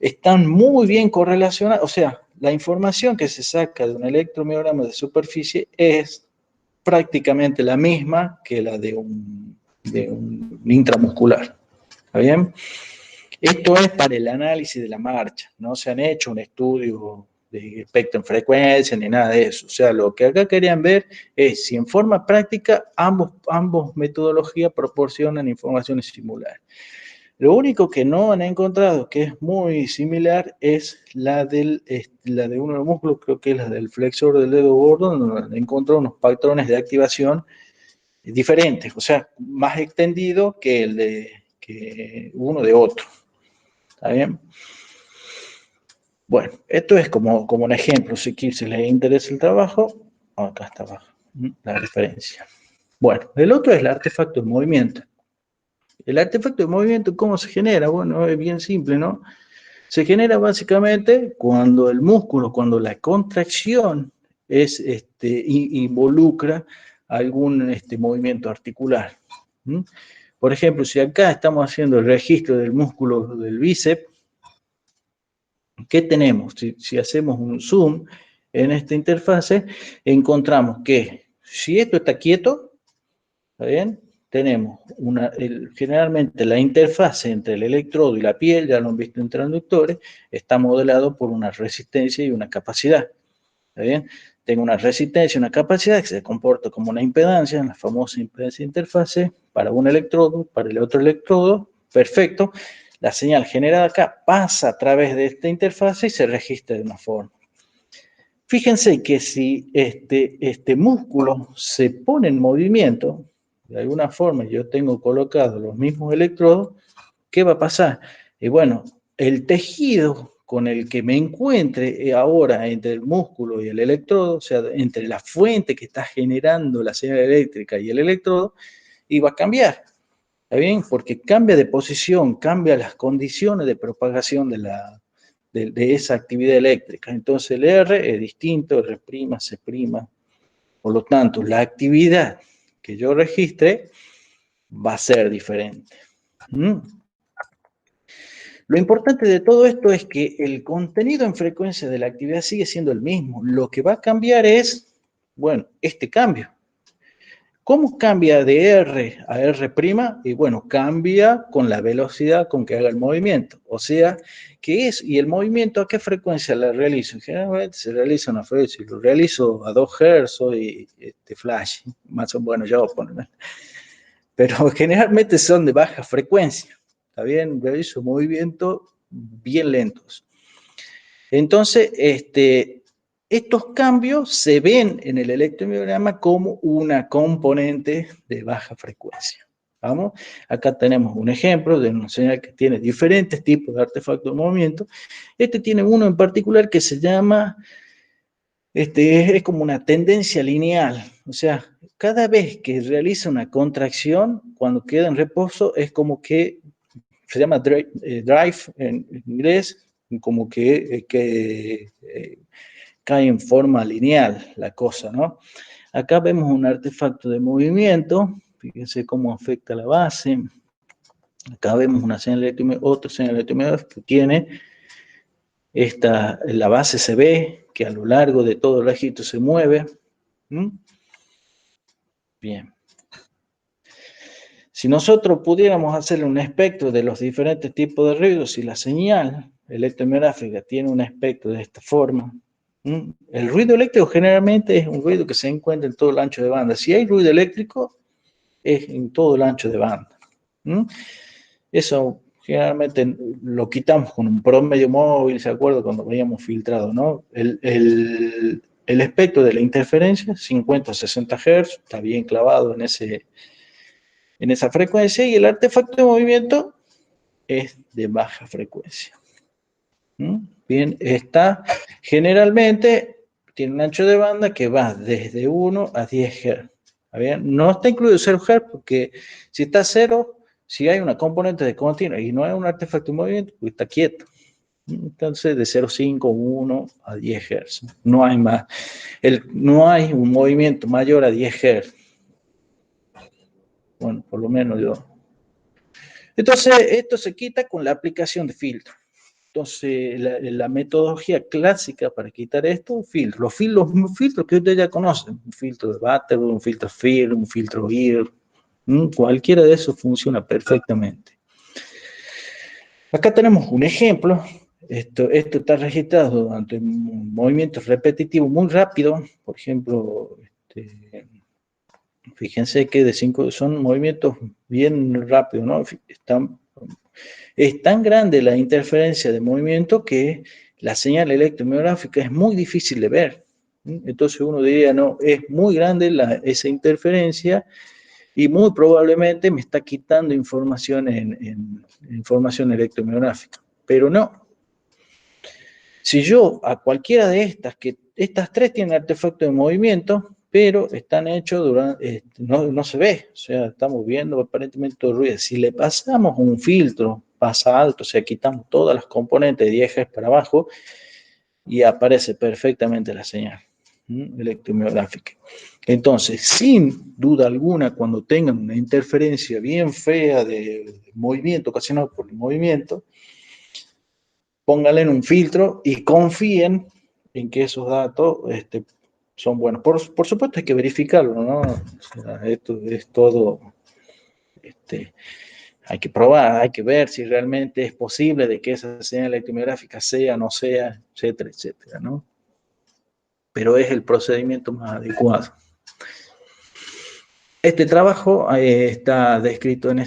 Speaker 1: están muy bien correlacionados. O sea, la información que se saca de un electromiograma de superficie es prácticamente la misma que la de un intramuscular. ¿Está bien? Esto es para el análisis de la marcha. No se han hecho un estudio de espectro en frecuencia ni nada de eso. O sea, lo que acá querían ver es si en forma práctica ambos metodologías proporcionan informaciones similares. Lo único que no han encontrado que es muy similar es la de uno de los músculos, creo que es la del flexor del dedo gordo, donde han encontrado unos patrones de activación diferentes, o sea, más extendido que uno de otro. ¿Está bien? Bueno, esto es como un ejemplo, si les interesa el trabajo, acá está abajo la referencia. Bueno, el otro es el artefacto de movimiento. El artefacto de movimiento, ¿cómo se genera? Bueno, es bien simple, ¿no? Se genera básicamente cuando la contracción involucra algún movimiento articular. Por ejemplo, si acá estamos haciendo el registro del músculo del bíceps, ¿qué tenemos? Si hacemos un zoom en esta interfase, encontramos que si esto está quieto, ¿está bien? Tenemos generalmente la interfase entre el electrodo y la piel, ya lo han visto en transductores, está modelado por una resistencia y una capacidad. ¿Está bien? Tengo una resistencia y una capacidad que se comporta como una impedancia, la famosa impedancia de interfase, para un electrodo, para el otro electrodo, perfecto. La señal generada acá pasa a través de esta interfase y se registra de una forma. Fíjense que si este músculo se pone en movimiento, de alguna forma yo tengo colocados los mismos electrodos, ¿qué va a pasar? Y bueno, el tejido con el que me encuentre ahora entre el músculo y el electrodo, o sea, entre la fuente que está generando la señal eléctrica y el electrodo, iba a cambiar. ¿Está bien? Porque cambia de posición, cambia las condiciones de propagación de esa actividad eléctrica. Entonces el R es distinto, R', C'. Por lo tanto, la actividad que yo registre va a ser diferente. ¿Mm? Lo importante de todo esto es que el contenido en frecuencia de la actividad sigue siendo el mismo. Lo que va a cambiar es, bueno, este cambio. ¿Cómo cambia de R a R'? Y bueno, cambia con la velocidad con que haga el movimiento. O sea, ¿qué es? ¿Y el movimiento a qué frecuencia la realizo? Generalmente se realiza una frecuencia. Si lo realizo a 2 Hz, soy flash. Más o menos, bueno, yo voy a ponerme. Pero generalmente son de baja frecuencia. ¿Está bien? Realizo movimientos bien lentos. Entonces, estos cambios se ven en el electromiograma como una componente de baja frecuencia. ¿Vamos? Acá tenemos un ejemplo de una señal que tiene diferentes tipos de artefactos de movimiento. Este tiene uno en particular que se llama, es como una tendencia lineal. O sea, cada vez que realiza una contracción, cuando queda en reposo, es como que se llama drive en inglés, como que cae en forma lineal la cosa, ¿no? Acá vemos un artefacto de movimiento, fíjense cómo afecta la base. Acá vemos una señal otra señal electromagnética que tiene la base se ve que a lo largo de todo el registro se mueve. ¿Mm? Bien. Si nosotros pudiéramos hacerle un espectro de los diferentes tipos de ruidos, si la señal electromiográfica tiene un espectro de esta forma, el ruido eléctrico generalmente es un ruido que se encuentra en todo el ancho de banda. Si hay ruido eléctrico, es en todo el ancho de banda. Eso generalmente lo quitamos con un promedio móvil, ¿se acuerda? Cuando veíamos filtrado, ¿no? El espectro de la interferencia, 50 a 60 Hz, está bien clavado en esa frecuencia, y el artefacto de movimiento es de baja frecuencia. Bien, generalmente tiene un ancho de banda que va desde 1 a 10 Hz. ¿Bien? No está incluido 0 Hz porque si está 0, si hay una componente de continua y no hay un artefacto de movimiento, pues está quieto. Entonces, de 0,5, 1 a 10 Hz. No hay más. No hay un movimiento mayor a 10 Hz. Bueno, por lo menos yo. Entonces, esto se quita con la aplicación de filtro. Entonces, la metodología clásica para quitar esto, un filtro. Los filtros que ustedes ya conocen, un filtro de Butterworth, un filtro FIR, un filtro IR, cualquiera de esos funciona perfectamente. Acá tenemos un ejemplo. Esto está registrado durante un movimiento repetitivo muy rápido. Por ejemplo, fíjense que son movimientos bien rápidos, ¿no? Es tan grande la interferencia de movimiento que la señal electromiográfica es muy difícil de ver. Entonces uno diría, no, es muy grande esa interferencia y muy probablemente me está quitando información información electromiográfica. Pero no. Si yo a cualquiera de estas tres tienen artefacto de movimiento, pero están hechos no se ve, o sea, estamos viendo aparentemente todo el ruido. Si le pasamos un filtro, pasa alto, o sea, quitamos todas las componentes de 10 Hz para abajo y aparece perfectamente la señal. electromiográfica. Entonces, sin duda alguna, cuando tengan una interferencia bien fea de movimiento ocasionado por el movimiento, pónganle en un filtro y confíen en que esos datos son buenos. Por supuesto hay que verificarlo, ¿no? O sea, esto es todo, hay que probar, hay que ver si realmente es posible de que esa señal electromiográfica sea, no sea, etcétera, etcétera, ¿no? Pero es el procedimiento más adecuado. Este trabajo está descrito en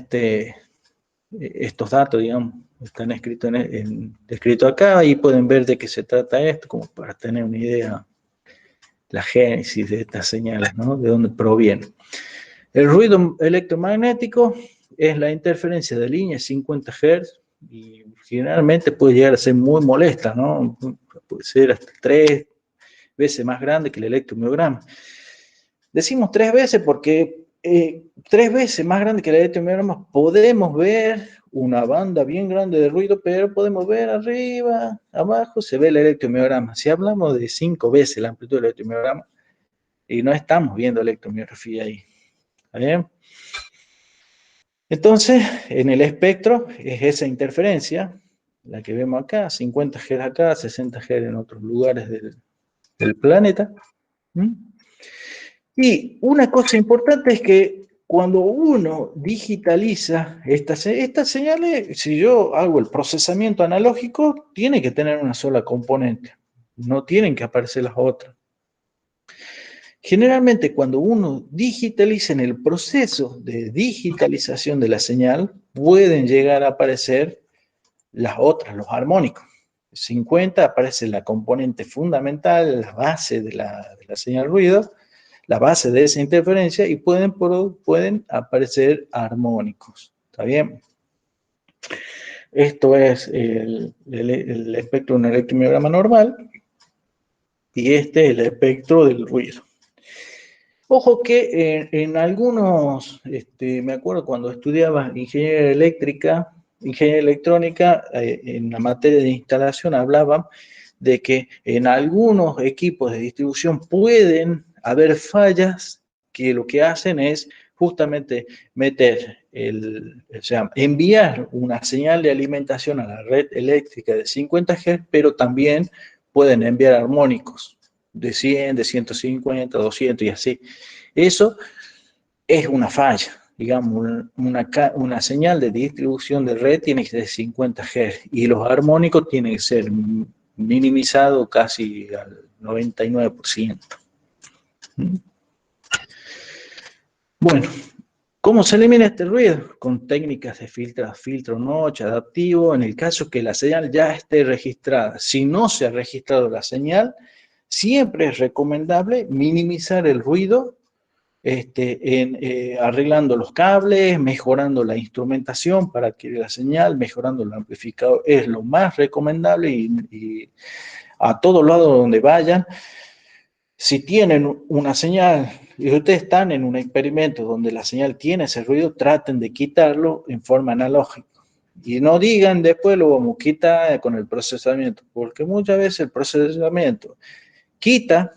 Speaker 1: estos datos, digamos, están escritos descrito acá y pueden ver de qué se trata esto, como para tener una idea, la génesis de estas señales, ¿no? De dónde provienen. El ruido electromagnético es la interferencia de líneas 50 Hz y generalmente puede llegar a ser muy molesta, ¿no? Puede ser hasta 3 veces más grande que el electromiograma. Decimos 3 veces porque 3 veces más grande que el electromiograma podemos ver una banda bien grande de ruido, pero podemos ver arriba, abajo, se ve el electromiograma. Si hablamos de 5 veces la amplitud del electromiograma, y no estamos viendo electromiografía ahí. ¿Está bien? Entonces, en el espectro es esa interferencia, la que vemos acá, 50 Hz acá, 60 Hz en otros lugares del planeta. ¿Mm? Y una cosa importante es que cuando uno digitaliza estas señales, si yo hago el procesamiento analógico, tiene que tener una sola componente, no tienen que aparecer las otras. Generalmente cuando uno digitaliza en el proceso de digitalización de la señal, pueden llegar a aparecer las otras, los armónicos. 50 aparece la componente fundamental, la base de la señal ruido, la base de esa interferencia y pueden aparecer armónicos. ¿Está bien? Esto es el espectro de un electromiograma normal y este es el espectro del ruido. Ojo que en algunos, me acuerdo cuando estudiaba ingeniería eléctrica, ingeniería electrónica, en la materia de instalación hablaban de que en algunos equipos de distribución pueden haber fallas que lo que hacen es justamente meter, o sea, enviar una señal de alimentación a la red eléctrica de 50 Hz, pero también pueden enviar armónicos de 100, de 150, 200 y así. Eso es una falla. Digamos, una señal de distribución de red tiene que ser 50 Hz y los armónicos tienen que ser minimizados casi al 99%. Bueno, ¿cómo se elimina este ruido? Con técnicas de filtro notch, adaptivo, en el caso que la señal ya esté registrada. Si no se ha registrado la señal, siempre es recomendable minimizar el ruido arreglando los cables, mejorando la instrumentación para adquirir la señal, mejorando el amplificador. Es lo más recomendable y a todos lados donde vayan, si tienen una señal y ustedes están en un experimento donde la señal tiene ese ruido, traten de quitarlo en forma analógica. Y no digan después lo vamos a quitar con el procesamiento, porque muchas veces el procesamiento quita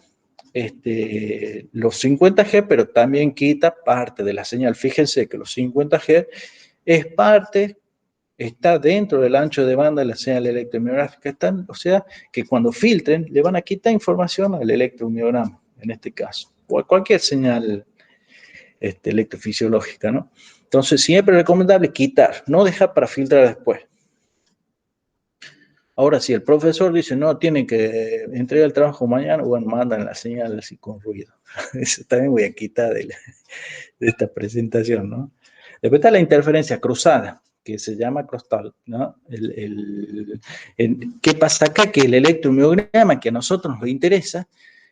Speaker 1: los 50 Hz, pero también quita parte de la señal. Fíjense que los 50 Hz es parte, está dentro del ancho de banda de la señal electromiográfica, o sea, que cuando filtren le van a quitar información al electromiograma, en este caso, o a cualquier señal electrofisiológica, ¿no? Entonces, siempre es recomendable quitar, no dejar para filtrar después. Ahora, si el profesor dice, no, tienen que entregar el trabajo mañana, bueno, mandan la señal así con ruido. Eso también voy a quitar de esta presentación, ¿no? Después está la interferencia cruzada, que se llama crosstalk, ¿no? ¿Qué pasa acá? Que el electromiograma que a nosotros nos interesa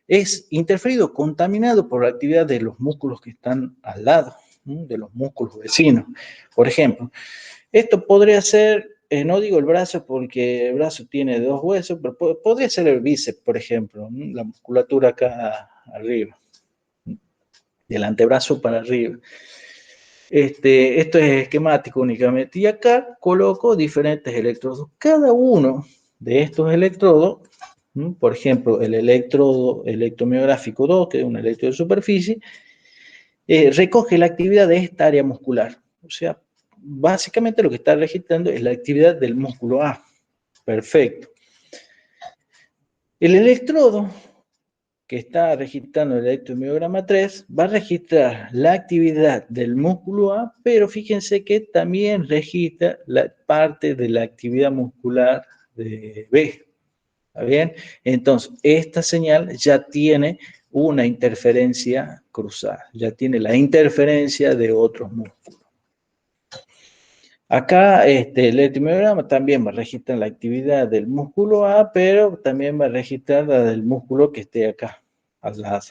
Speaker 1: es interferido, contaminado por la actividad de los músculos que están al lado, ¿no? De los músculos vecinos. Por ejemplo, esto podría ser, no digo el brazo porque el brazo tiene 2 huesos, pero podría ser el bíceps, por ejemplo, ¿no? La musculatura acá arriba, del antebrazo para arriba. Esto es esquemático únicamente. Y acá coloco diferentes electrodos. Cada uno de estos electrodos Por ejemplo, el electrodo electromiográfico 2, que es un electrodo de superficie, recoge la actividad de esta área muscular. O sea, básicamente lo que está registrando es la actividad del músculo A. Perfecto. El electrodo que está registrando el electromiograma 3 va a registrar la actividad del músculo A, pero fíjense que también registra la parte de la actividad muscular de B. ¿Está bien? Entonces, esta señal ya tiene una interferencia cruzada, ya tiene la interferencia de otros músculos. Acá el electromiograma también va a registrar la actividad del músculo A, pero también va a registrar la del músculo que esté acá, al lado.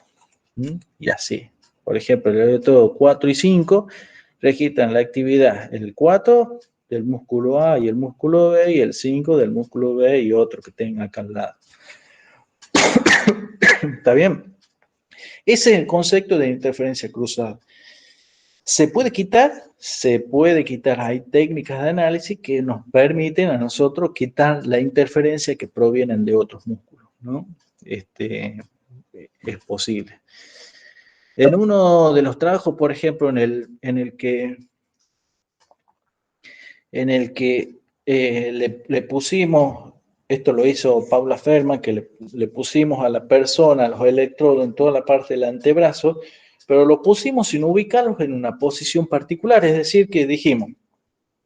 Speaker 1: Y así. Por ejemplo, el electrodo 4 y 5 registran la actividad, el 4 del músculo A y el músculo B, y el 5 del músculo B y otro que tenga acá al lado. ¿Está bien? Ese es el concepto de interferencia cruzada. ¿Se puede quitar? Se puede quitar. Hay técnicas de análisis que nos permiten a nosotros quitar la interferencia que provienen de otros músculos, ¿no? Es posible. En uno de los trabajos, por ejemplo, en el que le pusimos, esto lo hizo Paula Ferman, que le pusimos a la persona los electrodos en toda la parte del antebrazo, pero lo pusimos sin ubicarlos en una posición particular, es decir, que dijimos,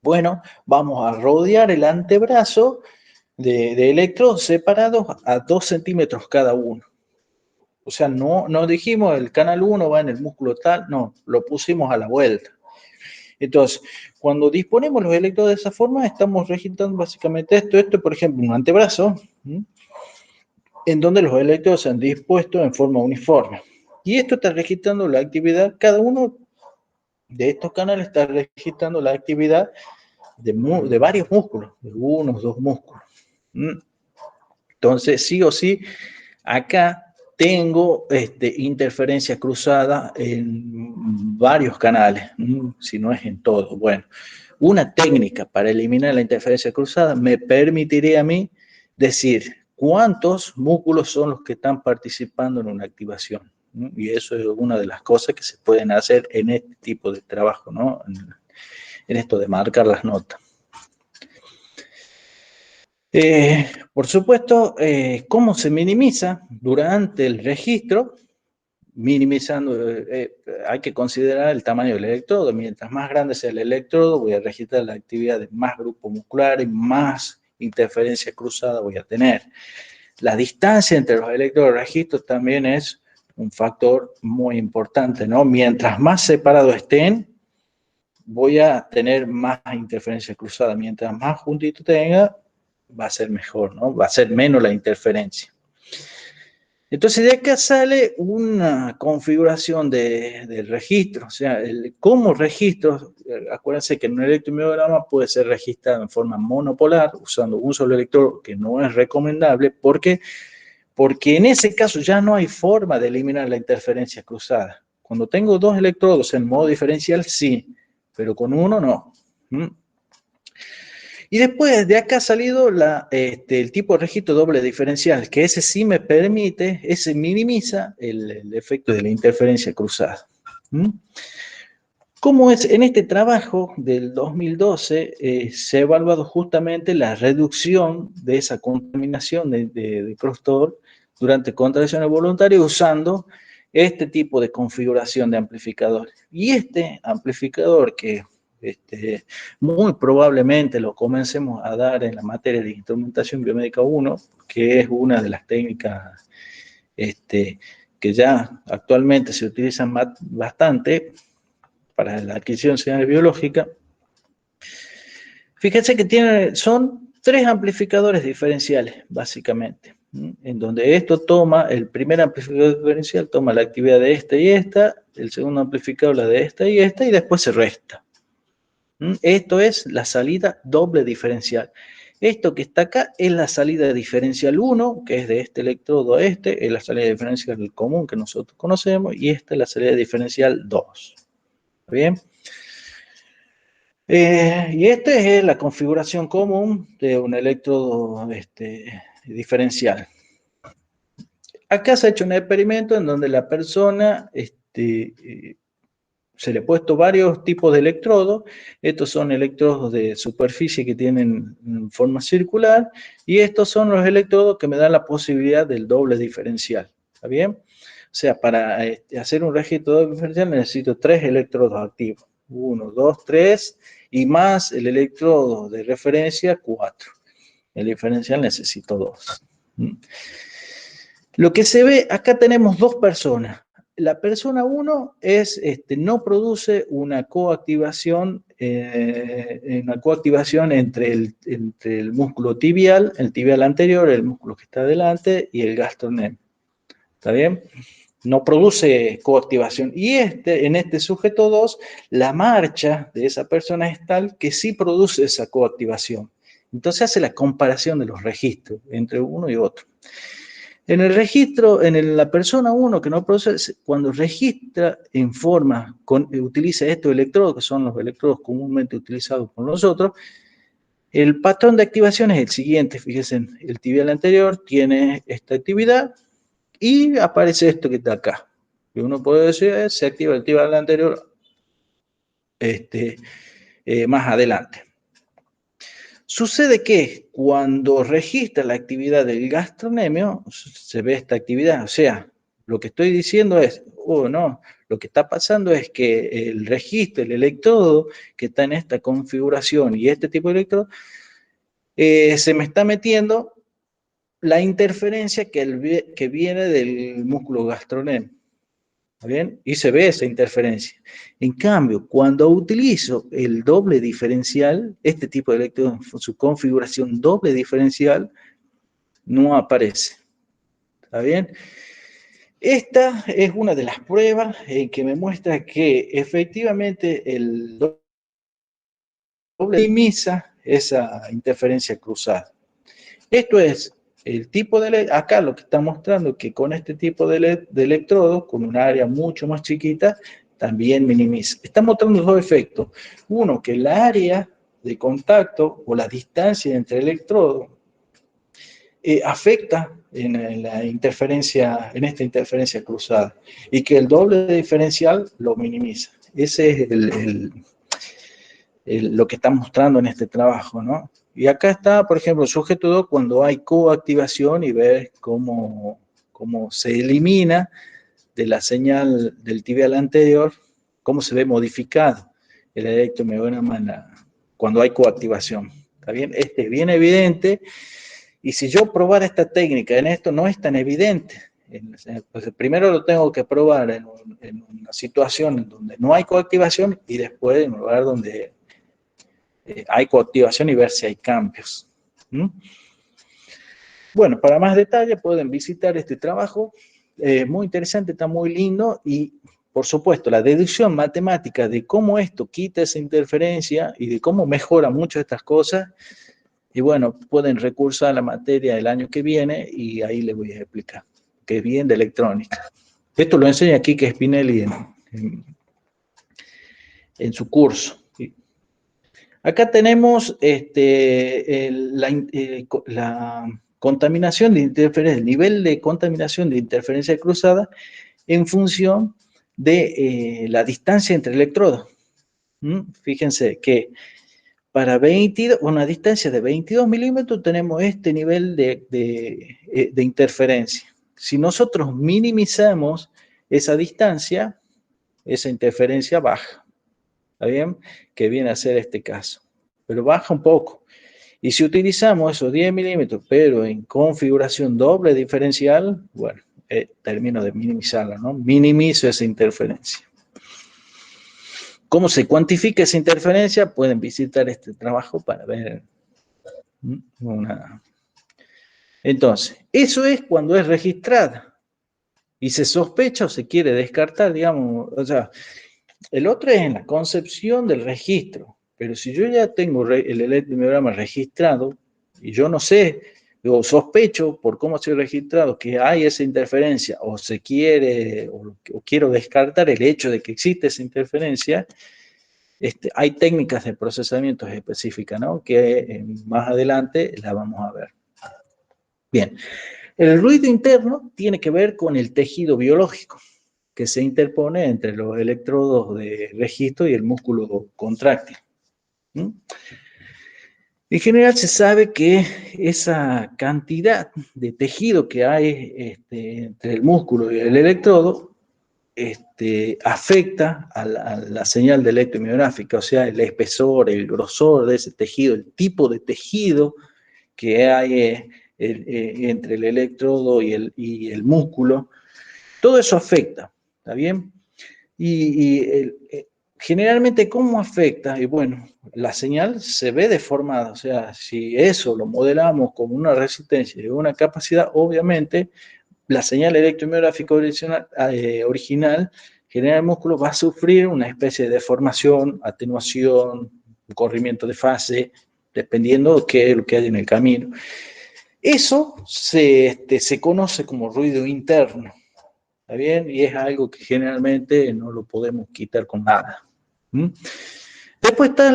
Speaker 1: bueno, vamos a rodear el antebrazo de electrodos separados a 2 centímetros cada uno. O sea, no dijimos el canal 1 va en el músculo tal, no, lo pusimos a la vuelta. Entonces, cuando disponemos los electrodos de esa forma, estamos registrando básicamente esto por ejemplo, un antebrazo, en donde los electrodos se han dispuesto en forma uniforme. Y esto está registrando la actividad, cada uno de estos canales está registrando la actividad de varios músculos, de unos, dos músculos. Entonces, sí o sí, acá tengo interferencia cruzada en varios canales, si no es en todos. Bueno, una técnica para eliminar la interferencia cruzada me permitiría a mí decir cuántos músculos son los que están participando en una activación. Y eso es una de las cosas que se pueden hacer en este tipo de trabajo, ¿no? En esto de marcar las notas. Por supuesto, ¿cómo se minimiza durante el registro? Minimizando, hay que considerar el tamaño del electrodo. Mientras más grande sea el electrodo, voy a registrar la actividad de más grupos musculares, más interferencia cruzada voy a tener. La distancia entre los electrodos de registro también es un factor muy importante, ¿no? Mientras más separados estén, voy a tener más interferencia cruzada. Mientras más juntito tenga, va a ser mejor, ¿no? Va a ser menos la interferencia. Entonces de acá sale una configuración del registro, o sea, como registro, acuérdense que en un electromiograma puede ser registrado en forma monopolar, usando un solo electrodo, que no es recomendable, porque en ese caso ya no hay forma de eliminar la interferencia cruzada. Cuando tengo dos electrodos en modo diferencial, sí, pero con uno no. Y después de acá ha salido el tipo de registro doble diferencial, que ese sí me permite, ese minimiza el efecto de la interferencia cruzada. ¿Cómo es? En este trabajo del 2012 se ha evaluado justamente la reducción de esa contaminación de crosstalk durante contracciones voluntarias usando este tipo de configuración de amplificador. Y este amplificador que muy probablemente lo comencemos a dar en la materia de instrumentación biomédica 1, que es una de las técnicas que ya actualmente se utilizan bastante para la adquisición de señales biológicas. Fíjense que son 3 amplificadores diferenciales, básicamente, en donde esto toma, el primer amplificador diferencial toma la actividad de esta y esta, el segundo amplificador la de esta, y después se resta. Esto es la salida doble diferencial. Esto que está acá es la salida diferencial 1, que es de este electrodo a es la salida diferencial común que nosotros conocemos, y esta es la salida diferencial 2. ¿Bien? Y esta es la configuración común de un electrodo diferencial. Acá se ha hecho un experimento en donde la persona se le ha puesto varios tipos de electrodos. Estos son electrodos de superficie que tienen forma circular y estos son los electrodos que me dan la posibilidad del doble diferencial. ¿Está bien? O sea, para hacer un registro de doble diferencial necesito 3 electrodos activos. 1, 2, 3 y más el electrodo de referencia 4. El diferencial necesito 2. Lo que se ve, acá tenemos dos personas. La persona 1 es, no produce una coactivación entre el músculo tibial, el tibial anterior, el músculo que está adelante y el gastrocnemio. ¿Está bien? No produce coactivación. Y en este sujeto 2, la marcha de esa persona es tal que sí produce esa coactivación. Entonces hace la comparación de los registros entre uno y otro. En el registro, la persona 1 que no produce, cuando registra en forma, utiliza estos electrodos, que son los electrodos comúnmente utilizados por nosotros, el patrón de activación es el siguiente. Fíjense, el tibial anterior tiene esta actividad y aparece esto que está acá. Y uno puede decir, se activa el tibial anterior más adelante. Sucede que cuando registra la actividad del gastrocnemio, se ve esta actividad. O sea, lo que estoy diciendo es, no, lo que está pasando es que el registro, el electrodo que está en esta configuración y este tipo de electrodo, se me está metiendo la interferencia que viene del músculo gastrocnemio. ¿Está bien? Y se ve esa interferencia. En cambio, cuando utilizo el doble diferencial, este tipo de electrodo en su configuración doble diferencial, no aparece. ¿Está bien? Esta es una de las pruebas que me muestra que efectivamente el doble minimiza esa interferencia cruzada. Esto es el tipo de, acá lo que está mostrando es que con este tipo de electrodos, con un área mucho más chiquita, también minimiza. Está mostrando dos efectos. Uno, que el área de contacto o la distancia entre electrodos afecta en la interferencia, en esta interferencia cruzada, y que el doble diferencial lo minimiza. Ese es lo que está mostrando en este trabajo, ¿no? Y acá está, por ejemplo, el sujeto 2 cuando hay coactivación y ves cómo se elimina de la señal del tibial anterior, cómo se ve modificado el electromiograma cuando hay coactivación. ¿Está bien? Este es bien evidente. Y si yo probara esta técnica en esto, no es tan evidente. Pues primero lo tengo que probar en una situación donde no hay coactivación y después en un lugar donde hay coactivación y ver si hay cambios. Bueno, para más detalle pueden visitar este trabajo. Muy interesante, está muy lindo y, por supuesto, la deducción matemática de cómo esto quita esa interferencia y de cómo mejora mucho estas cosas. Y bueno, pueden recursar a la materia el año que viene y ahí les voy a explicar, que es bien de electrónica. Esto lo enseña Quique Spinelli en su curso. Acá tenemos la contaminación de interferencia, el nivel de contaminación de interferencia cruzada en función de la distancia entre electrodos. Fíjense que para una distancia de 22 milímetros tenemos este nivel de interferencia. Si nosotros minimizamos esa distancia, esa interferencia baja. ¿Está bien? Que viene a ser este caso. Pero baja un poco. Y si utilizamos esos 10 milímetros, pero en configuración doble diferencial, bueno, termino de minimizarla, ¿no? Minimizo esa interferencia. ¿Cómo se cuantifica esa interferencia? Pueden visitar este trabajo para ver una... Entonces, eso es cuando es registrada. Y se sospecha o se quiere descartar, digamos, o sea, el otro es en la concepción del registro, pero si yo ya tengo el electromiograma registrado y yo no sé, o sospecho por cómo estoy registrado que hay esa interferencia o se quiere, o quiero descartar el hecho de que existe esa interferencia, hay técnicas de procesamiento específicas, ¿no? Que más adelante la vamos a ver. Bien. El ruido interno tiene que ver con el tejido biológico que se interpone entre los electrodos de registro y el músculo contráctil. ¿Mm? En general se sabe que esa cantidad de tejido que hay entre el músculo y el electrodo afecta a la señal de electromiográfica, o sea, el espesor, el grosor de ese tejido, el tipo de tejido que hay entre el electrodo y el músculo, todo eso afecta, ¿está bien? Generalmente, ¿cómo afecta? Y bueno, la señal se ve deformada, o sea, si eso lo modelamos como una resistencia y una capacidad, obviamente la señal electromiográfica original genera el músculo, va a sufrir una especie de deformación, atenuación, corrimiento de fase, dependiendo de qué es lo que hay en el camino. Eso se conoce como ruido interno, ¿está bien? Y es algo que generalmente no lo podemos quitar con nada. ¿Mm? Después está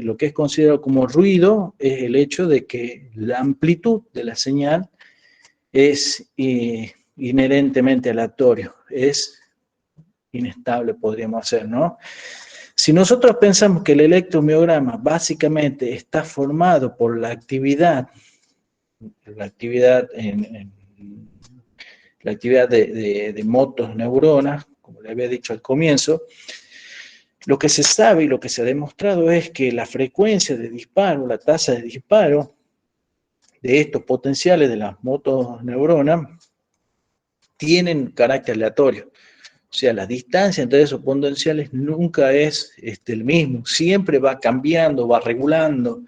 Speaker 1: lo que es considerado como ruido, es el hecho de que la amplitud de la señal es inherentemente aleatorio, es inestable, podríamos hacer, ¿no? Si nosotros pensamos que el electromiograma básicamente está formado por la actividad de motoneuronas, como le había dicho al comienzo, lo que se sabe y lo que se ha demostrado es que la frecuencia de disparo, la tasa de disparo de estos potenciales de las motoneuronas tienen carácter aleatorio. O sea, la distancia entre esos potenciales nunca es el mismo, siempre va cambiando, va regulando,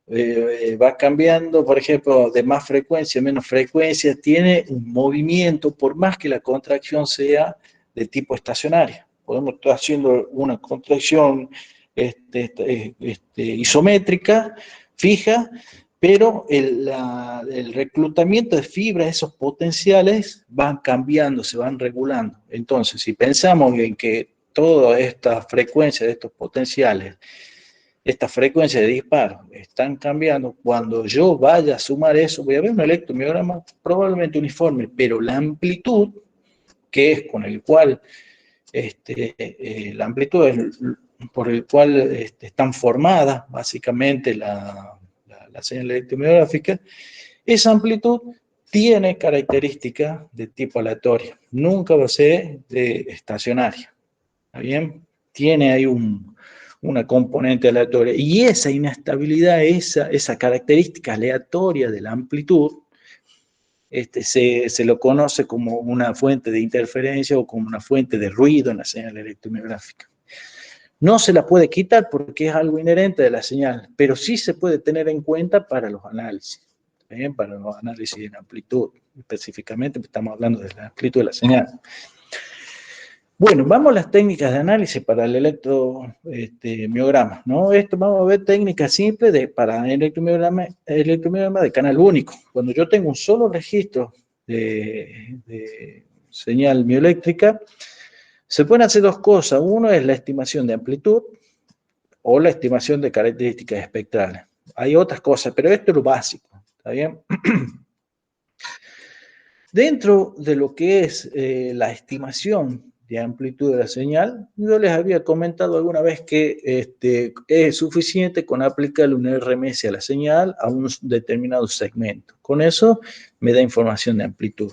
Speaker 1: va cambiando, por ejemplo, de más frecuencia, menos frecuencia, tiene un movimiento, por más que la contracción sea de tipo estacionario. Podemos estar haciendo una contracción isométrica, fija, pero el reclutamiento de fibras, esos potenciales, van cambiando, se van regulando. Entonces, si pensamos en que toda esta frecuencia de estos potenciales, esta frecuencia de disparo, están cambiando, cuando yo vaya a sumar eso, voy a ver un electromiograma probablemente uniforme, pero la amplitud, que es con el cual, la amplitud es por el cual están formadas básicamente la señal electromiográfica, esa amplitud tiene características de tipo aleatorio, nunca va a ser estacionaria, ¿está bien? Tiene ahí una componente aleatoria, y esa inestabilidad, esa característica aleatoria de la amplitud, se lo conoce como una fuente de interferencia o como una fuente de ruido en la señal electromiográfica. No se la puede quitar porque es algo inherente de la señal, pero sí se puede tener en cuenta para los análisis, ¿bien? Para los análisis en amplitud, específicamente estamos hablando de la amplitud de la señal. Bueno, vamos a las técnicas de análisis para el electromiograma, ¿no? Vamos a ver técnicas simples para electromiograma de canal único. Cuando yo tengo un solo registro de señal mioeléctrica, se pueden hacer dos cosas. Uno es la estimación de amplitud o la estimación de características espectrales. Hay otras cosas, pero esto es lo básico, ¿está bien? Dentro de lo que es la estimación de amplitud de la señal, yo les había comentado alguna vez que es suficiente con aplicarle un RMS a la señal a un determinado segmento. Con eso me da información de amplitud.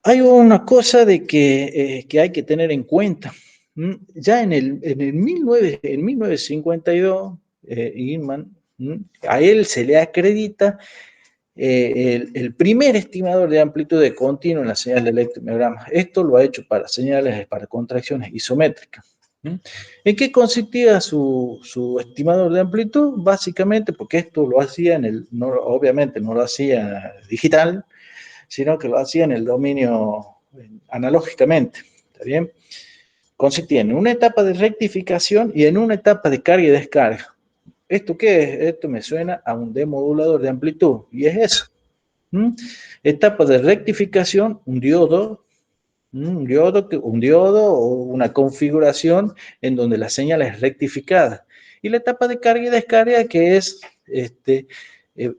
Speaker 1: Hay una cosa que hay que tener en cuenta. Ya en 1952, Inman, a él se le acredita el primer estimador de amplitud de continuo en la señal de electromiograma. Esto lo ha hecho para señales, para contracciones isométricas. ¿En qué consistía su estimador de amplitud? Básicamente, porque esto lo hacía obviamente no lo hacía digital, sino que lo hacía en el dominio analógicamente, ¿está bien? Consistía en una etapa de rectificación y en una etapa de carga y descarga. ¿Esto qué es? Esto me suena a un demodulador de amplitud, y es eso. Etapa de rectificación, un diodo o una configuración en donde la señal es rectificada. Y la etapa de carga y descarga, que es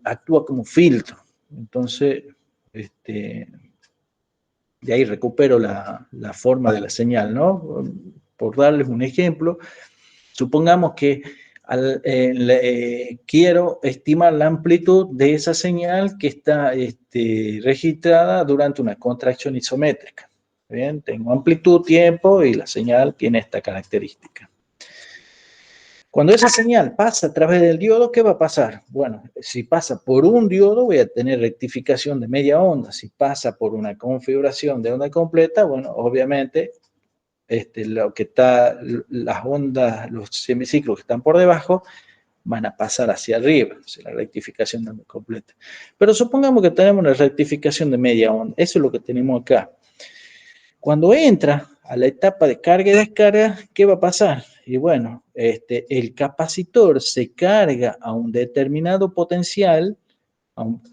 Speaker 1: actúa como filtro. Entonces, de ahí recupero la forma de la señal, ¿no? Por darles un ejemplo, supongamos que quiero estimar la amplitud de esa señal que está registrada durante una contracción isométrica. Bien, tengo amplitud, tiempo y la señal tiene esta característica. Cuando esa señal pasa a través del diodo, ¿qué va a pasar? Bueno, si pasa por un diodo, voy a tener rectificación de media onda. Si pasa por una configuración de onda completa, bueno, obviamente lo que está, las ondas, los semiciclos que están por debajo, van a pasar hacia arriba, o sea, la rectificación de onda completa. Pero supongamos que tenemos una rectificación de media onda. Eso es lo que tenemos acá. Cuando entra a la etapa de carga y descarga, ¿qué va a pasar? Y bueno, el capacitor se carga a un determinado potencial,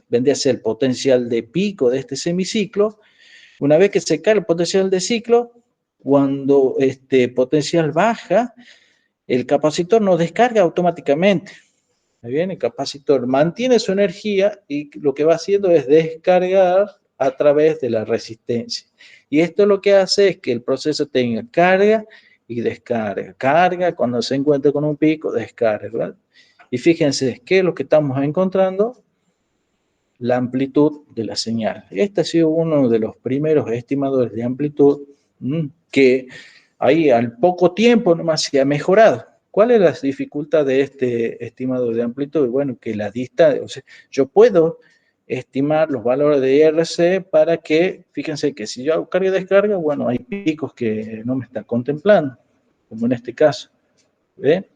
Speaker 1: vendría a ser el potencial de pico de este semiciclo. Una vez que se carga el potencial de ciclo, cuando este potencial baja, el capacitor no descarga automáticamente. Bien, el capacitor mantiene su energía y lo que va haciendo es descargar a través de la resistencia. Y esto lo que hace es que el proceso tenga carga y descarga. Carga cuando se encuentra con un pico, descarga, ¿verdad? Y fíjense, ¿qué es lo que estamos encontrando? La amplitud de la señal. Este ha sido uno de los primeros estimadores de amplitud que ahí al poco tiempo nomás se ha mejorado. ¿Cuál es la dificultad de este estimador de amplitud? Bueno, que la distancia, o sea, yo puedo estimar los valores de IRC para que, fíjense que si yo hago carga y descarga, bueno, hay picos que no me están contemplando, como en este caso. ¿Ve?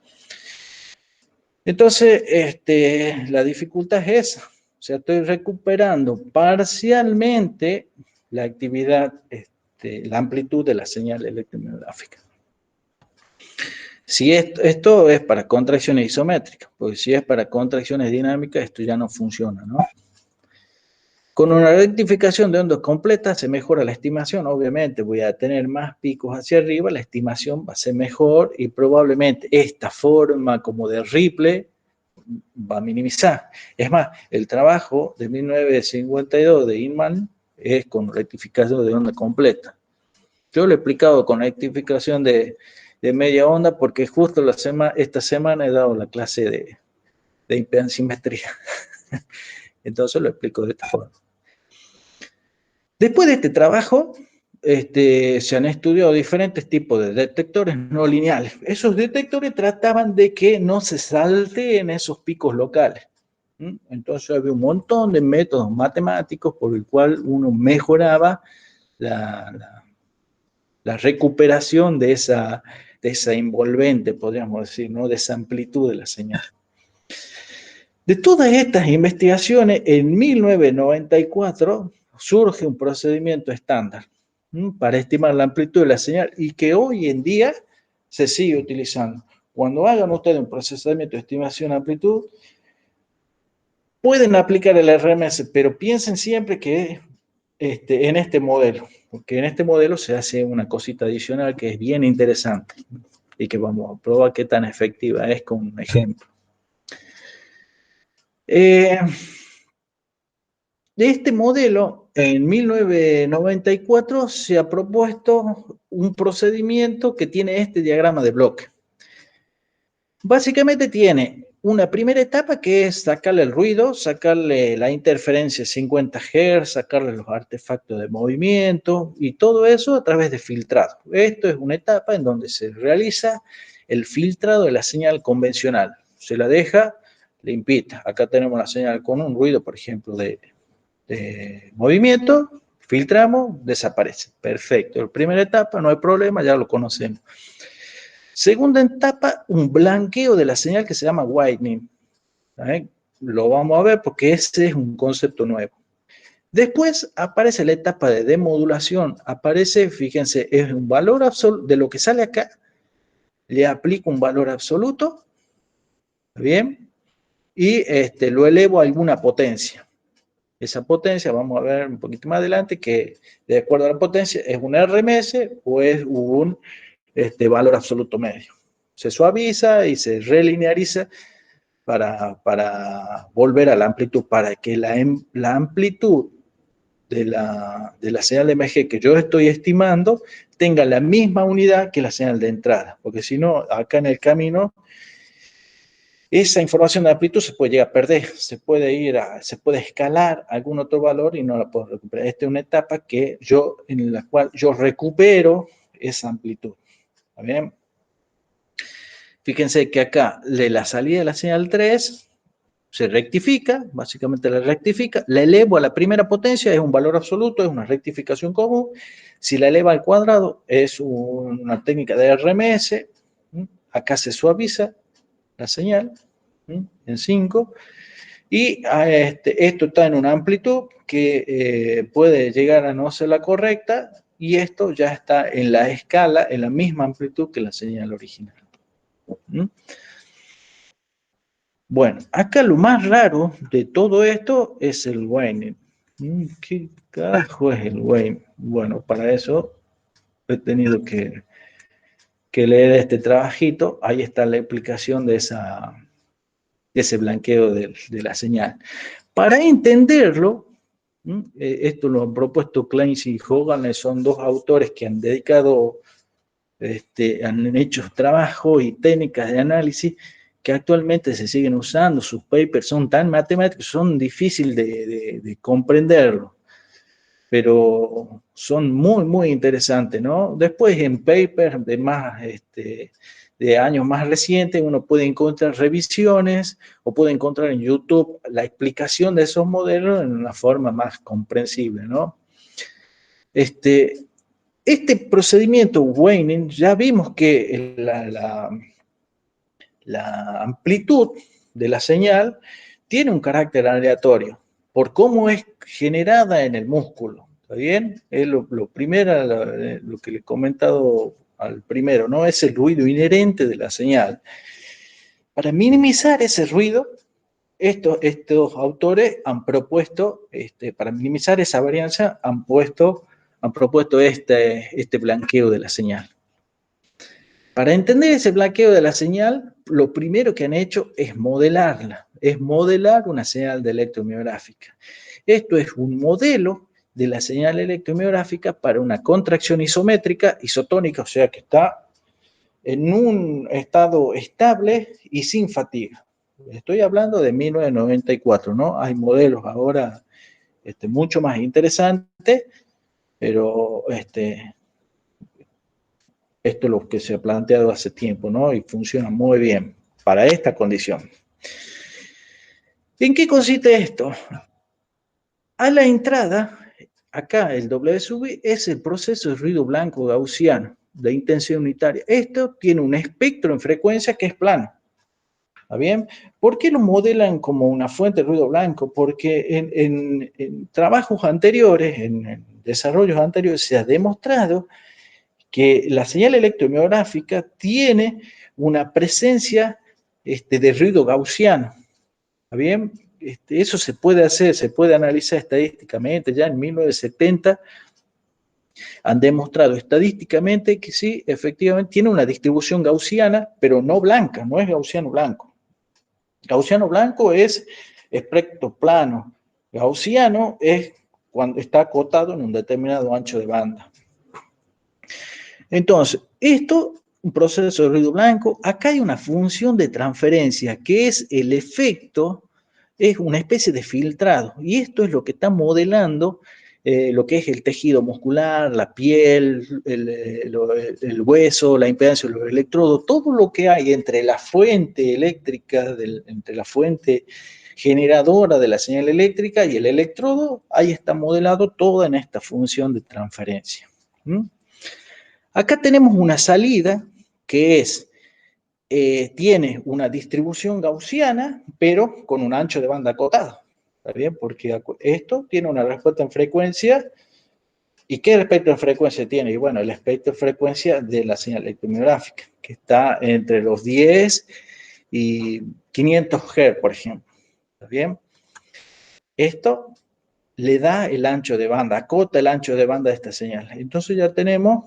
Speaker 1: Entonces, la dificultad es esa. O sea, estoy recuperando parcialmente la actividad, la amplitud de la señal electromiográfica. Si esto es para contracciones isométricas, porque si es para contracciones dinámicas, esto ya no funciona, ¿no? Con una rectificación de ondas completa se mejora la estimación, obviamente voy a tener más picos hacia arriba, la estimación va a ser mejor y probablemente esta forma como de Ripley va a minimizar. Es más, el trabajo de 1952 de Inman es con rectificación de onda completa. Yo lo he explicado con rectificación de media onda porque justo esta semana he dado la clase de impedancimetría. Entonces lo explico de esta forma. Después de este trabajo, se han estudiado diferentes tipos de detectores no lineales. Esos detectores trataban de que no se salten esos picos locales. Entonces había un montón de métodos matemáticos por el cual uno mejoraba la recuperación de esa envolvente, podríamos decir, ¿no? De esa amplitud de la señal. De todas estas investigaciones, en 1994 surge un procedimiento estándar para estimar la amplitud de la señal y que hoy en día se sigue utilizando. Cuando hagan ustedes un procesamiento de estimación de amplitud, pueden aplicar el RMS, pero piensen siempre que en este modelo, porque en este modelo se hace una cosita adicional que es bien interesante y que vamos a probar qué tan efectiva es con un ejemplo. De este modelo, en 1994 se ha propuesto un procedimiento que tiene este diagrama de bloque. Básicamente tiene una primera etapa que es sacarle el ruido, sacarle la interferencia 50 Hz, sacarle los artefactos de movimiento y todo eso a través de filtrado. Esto es una etapa en donde se realiza el filtrado de la señal convencional. Se la deja limpita. Acá tenemos la señal con un ruido, por ejemplo, de movimiento, filtramos, desaparece. Perfecto. La primera etapa, no hay problema, ya lo conocemos. Segunda etapa, un blanqueo de la señal que se llama whitening. Lo vamos a ver porque ese es un concepto nuevo. Después aparece la etapa de demodulación. Aparece, fíjense, es un valor absoluto de lo que sale acá. Le aplico un valor absoluto. Bien. Y lo elevo a alguna potencia. Esa potencia, vamos a ver un poquito más adelante, que de acuerdo a la potencia es un RMS o es un valor absoluto medio. Se suaviza y se relineariza para volver a la amplitud, para que la amplitud de la señal de MG que yo estoy estimando tenga la misma unidad que la señal de entrada, porque si no, acá en el camino, esa información de amplitud se puede llegar a perder, se puede escalar a algún otro valor y no la puedo recuperar. Esta es una etapa en la cual yo recupero esa amplitud. ¿Está bien? Fíjense que acá de la salida de la señal 3 se rectifica, básicamente la rectifica, la elevo a la primera potencia, es un valor absoluto, es una rectificación común. Si la eleva al cuadrado, es una técnica de RMS. Acá se suaviza la señal en 5. Y esto está en una amplitud que puede llegar a no ser la correcta, y esto ya está en la escala, en la misma amplitud que la señal original. Bueno, acá lo más raro de todo esto es el waning. ¿Qué carajo es el waning? Bueno, para eso he tenido que leer este trabajito. Ahí está la explicación de ese blanqueo de la señal. Para entenderlo, esto lo han propuesto Kleins y Hogan, son dos autores que han dedicado, han hecho trabajo y técnicas de análisis que actualmente se siguen usando. Sus papers son tan matemáticos, son difíciles de comprenderlo, pero son muy, muy interesantes, ¿no? Después en papers de años más recientes uno puede encontrar revisiones o puede encontrar en YouTube la explicación de esos modelos en una forma más comprensible, ¿no? Este procedimiento waning, ya vimos que la amplitud de la señal tiene un carácter aleatorio por cómo es generada en el músculo. ¿Está bien? Es lo primero, lo que le he comentado al primero, ¿no? Es el ruido inherente de la señal. Para minimizar ese ruido, estos autores han propuesto, para minimizar esa varianza, han propuesto este blanqueo de la señal. Para entender ese blanqueo de la señal, lo primero que han hecho es modelarla, es modelar una señal de electromiográfica. Esto es un modelo de la señal electromiográfica para una contracción isométrica, isotónica, o sea que está en un estado estable y sin fatiga. Estoy hablando de 1994, ¿no? Hay modelos ahora mucho más interesantes, pero esto es lo que se ha planteado hace tiempo, ¿no? Y funciona muy bien para esta condición. ¿En qué consiste esto? A la entrada, acá el W sub I es el proceso de ruido blanco gaussiano de intensidad unitaria. Esto tiene un espectro en frecuencia que es plano. ¿Está bien? ¿Por qué lo modelan como una fuente de ruido blanco? Porque en trabajos anteriores, en desarrollos anteriores, se ha demostrado que la señal electromiográfica tiene una presencia de ruido gaussiano. ¿Está bien? Eso se puede hacer, se puede analizar estadísticamente. Ya en 1970 han demostrado estadísticamente que sí, efectivamente, tiene una distribución gaussiana, pero no blanca, no es gaussiano blanco. Gaussiano blanco es espectro plano. Gaussiano es cuando está acotado en un determinado ancho de banda. Entonces, un proceso de ruido blanco, acá hay una función de transferencia que es el efecto, es una especie de filtrado, y esto es lo que está modelando lo que es el tejido muscular, la piel, el hueso, la impedancia de los electrodos, todo lo que hay entre la fuente eléctrica, entre la fuente generadora de la señal eléctrica y el electrodo, ahí está modelado todo en esta función de transferencia. Acá tenemos una salida que tiene una distribución gaussiana, pero con un ancho de banda acotado. ¿Está bien? Porque esto tiene una respuesta en frecuencia. ¿Y qué espectro de frecuencia tiene? Y bueno, el espectro de frecuencia de la señal electromiográfica, que está entre los 10 y 500 Hz, por ejemplo. ¿Está bien? Esto le da el ancho de banda, acota el ancho de banda de esta señal. Entonces ya tenemos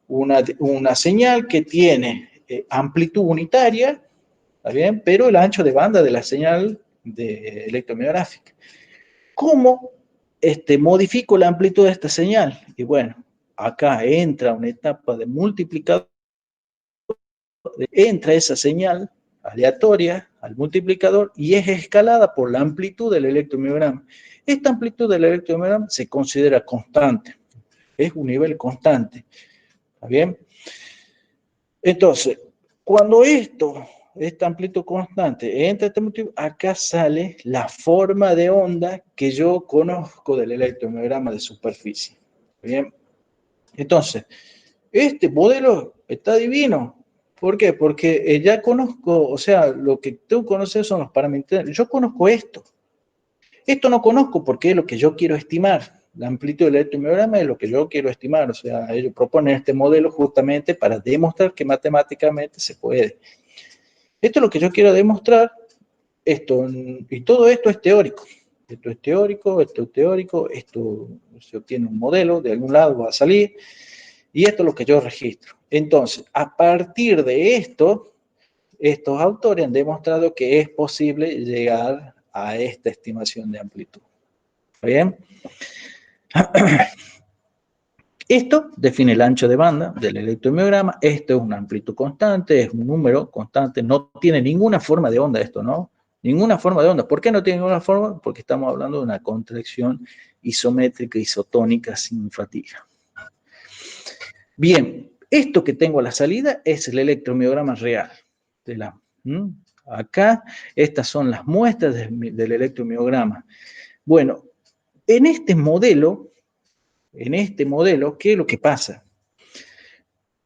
Speaker 1: una señal que tiene amplitud unitaria, ¿está bien? Pero el ancho de banda de la señal electromiográfica. ¿Cómo modifico la amplitud de esta señal? Y bueno, acá entra una etapa de multiplicador, entra esa señal aleatoria al multiplicador y es escalada por la amplitud del electromiograma. Esta amplitud del electromiograma se considera constante, es un nivel constante, ¿está bien? Entonces, cuando esta amplitud constante entra este multiplicador, acá sale la forma de onda que yo conozco del electromiograma de superficie, ¿bien? Entonces, este modelo está divino. ¿Por qué? Porque ya conozco, o sea, lo que tú conoces son los parámetros. Yo conozco esto. Esto no conozco porque es lo que yo quiero estimar. La amplitud del electromiograma es lo que yo quiero estimar. O sea, ellos proponen este modelo justamente para demostrar que matemáticamente se puede. Esto es lo que yo quiero demostrar. Y todo esto es teórico. Esto es teórico, esto es teórico, esto se obtiene un modelo, de algún lado va a salir. Y esto es lo que yo registro. Entonces, a partir de esto, estos autores han demostrado que es posible llegar a esta estimación de amplitud. ¿Está bien? Esto define el ancho de banda del electromiograma. Esto es una amplitud constante, es un número constante. No tiene ninguna forma de onda esto, ¿no? Ninguna forma de onda. ¿Por qué no tiene ninguna forma? Porque estamos hablando de una contracción isométrica, isotónica, sin fatiga. Bien, esto que tengo a la salida es el electromiograma real. Acá, estas son las muestras del electromiograma. Bueno, en este modelo, ¿qué es lo que pasa?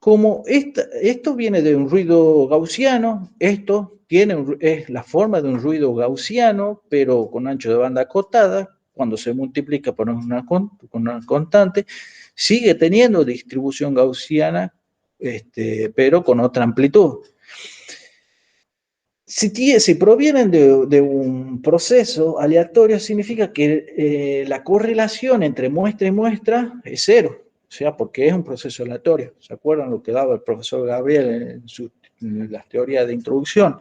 Speaker 1: Como esto viene de un ruido gaussiano, esto es la forma de un ruido gaussiano, pero con ancho de banda acotada, cuando se multiplica por una constante, sigue teniendo distribución gaussiana, pero con otra amplitud. Si provienen de un proceso aleatorio, significa que la correlación entre muestra y muestra es cero. O sea, porque es un proceso aleatorio. ¿Se acuerdan lo que daba el profesor Gabriel en las teorías de introducción?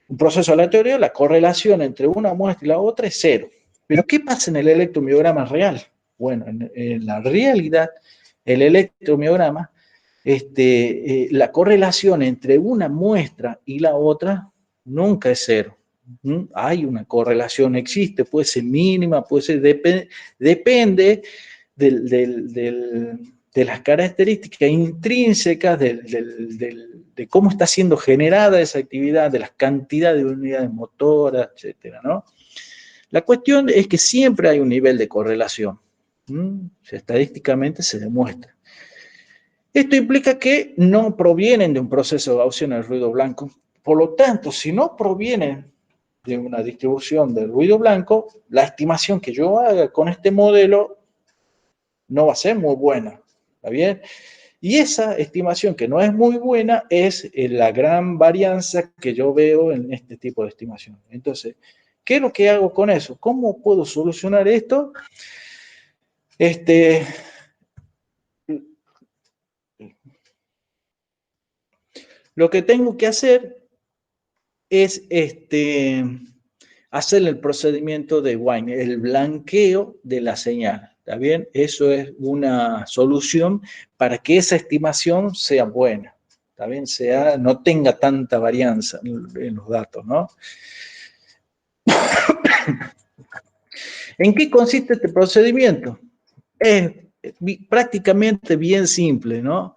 Speaker 1: Un proceso aleatorio, la correlación entre una muestra y la otra es cero. Pero ¿qué pasa en el electromiograma real? Bueno, en la realidad, el electromiograma, la correlación entre una muestra y la otra nunca es cero. Hay una correlación, existe, puede ser mínima, puede ser, depende de las características intrínsecas de cómo está siendo generada esa actividad, de las cantidades de unidades motoras, etcétera, ¿no? La cuestión es que siempre hay un nivel de correlación. Estadísticamente se demuestra. Esto implica que no provienen de un proceso gaussiano del ruido blanco. Por lo tanto, si no provienen de una distribución del ruido blanco, la estimación que yo haga con este modelo no va a ser muy buena. ¿Está bien? Y esa estimación que no es muy buena es la gran varianza que yo veo en este tipo de estimación. Entonces, ¿qué es lo que hago con eso? ¿Cómo puedo solucionar esto? Lo que tengo que hacer es hacer el procedimiento de Wine, el blanqueo de la señal. ¿Está bien? Eso es una solución para que esa estimación sea buena. ¿Está bien? No tenga tanta varianza en los datos, ¿no? ¿En qué consiste este procedimiento? Es prácticamente bien simple, ¿no?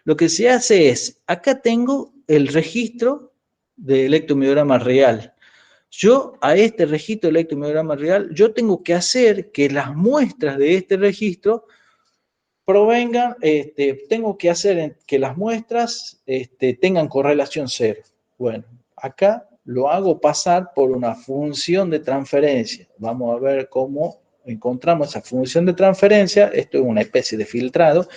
Speaker 1: Lo que se hace es, acá tengo el registro de electromiograma real. Yo a este registro de electromiograma real, yo tengo que hacer que las muestras de este registro provengan, tengo que hacer que las muestras tengan correlación cero. Bueno, acá lo hago pasar por una función de transferencia. Vamos a ver cómo encontramos esa función de transferencia. Esto es una especie de filtrado.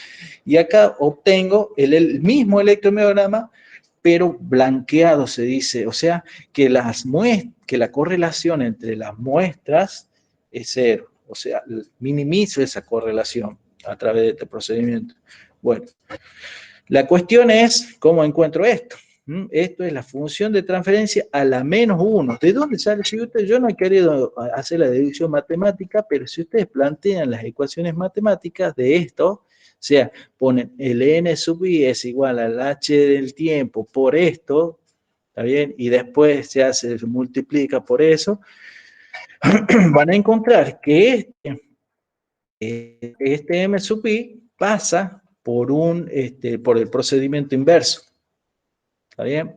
Speaker 1: Y acá obtengo el mismo electromiograma, pero blanqueado se dice. O sea, que la correlación entre las muestras es cero. O sea, minimizo esa correlación a través de este procedimiento. Bueno, la cuestión es cómo encuentro esto. Esto es la función de transferencia a la -1. ¿De dónde sale? Si yo no he querido hacer la deducción matemática, pero si ustedes plantean las ecuaciones matemáticas de esto, o sea, ponen el n sub i es igual al h del tiempo por esto, ¿está bien? Y después se multiplica por eso, van a encontrar que este m sub i pasa por el procedimiento inverso. ¿Está bien?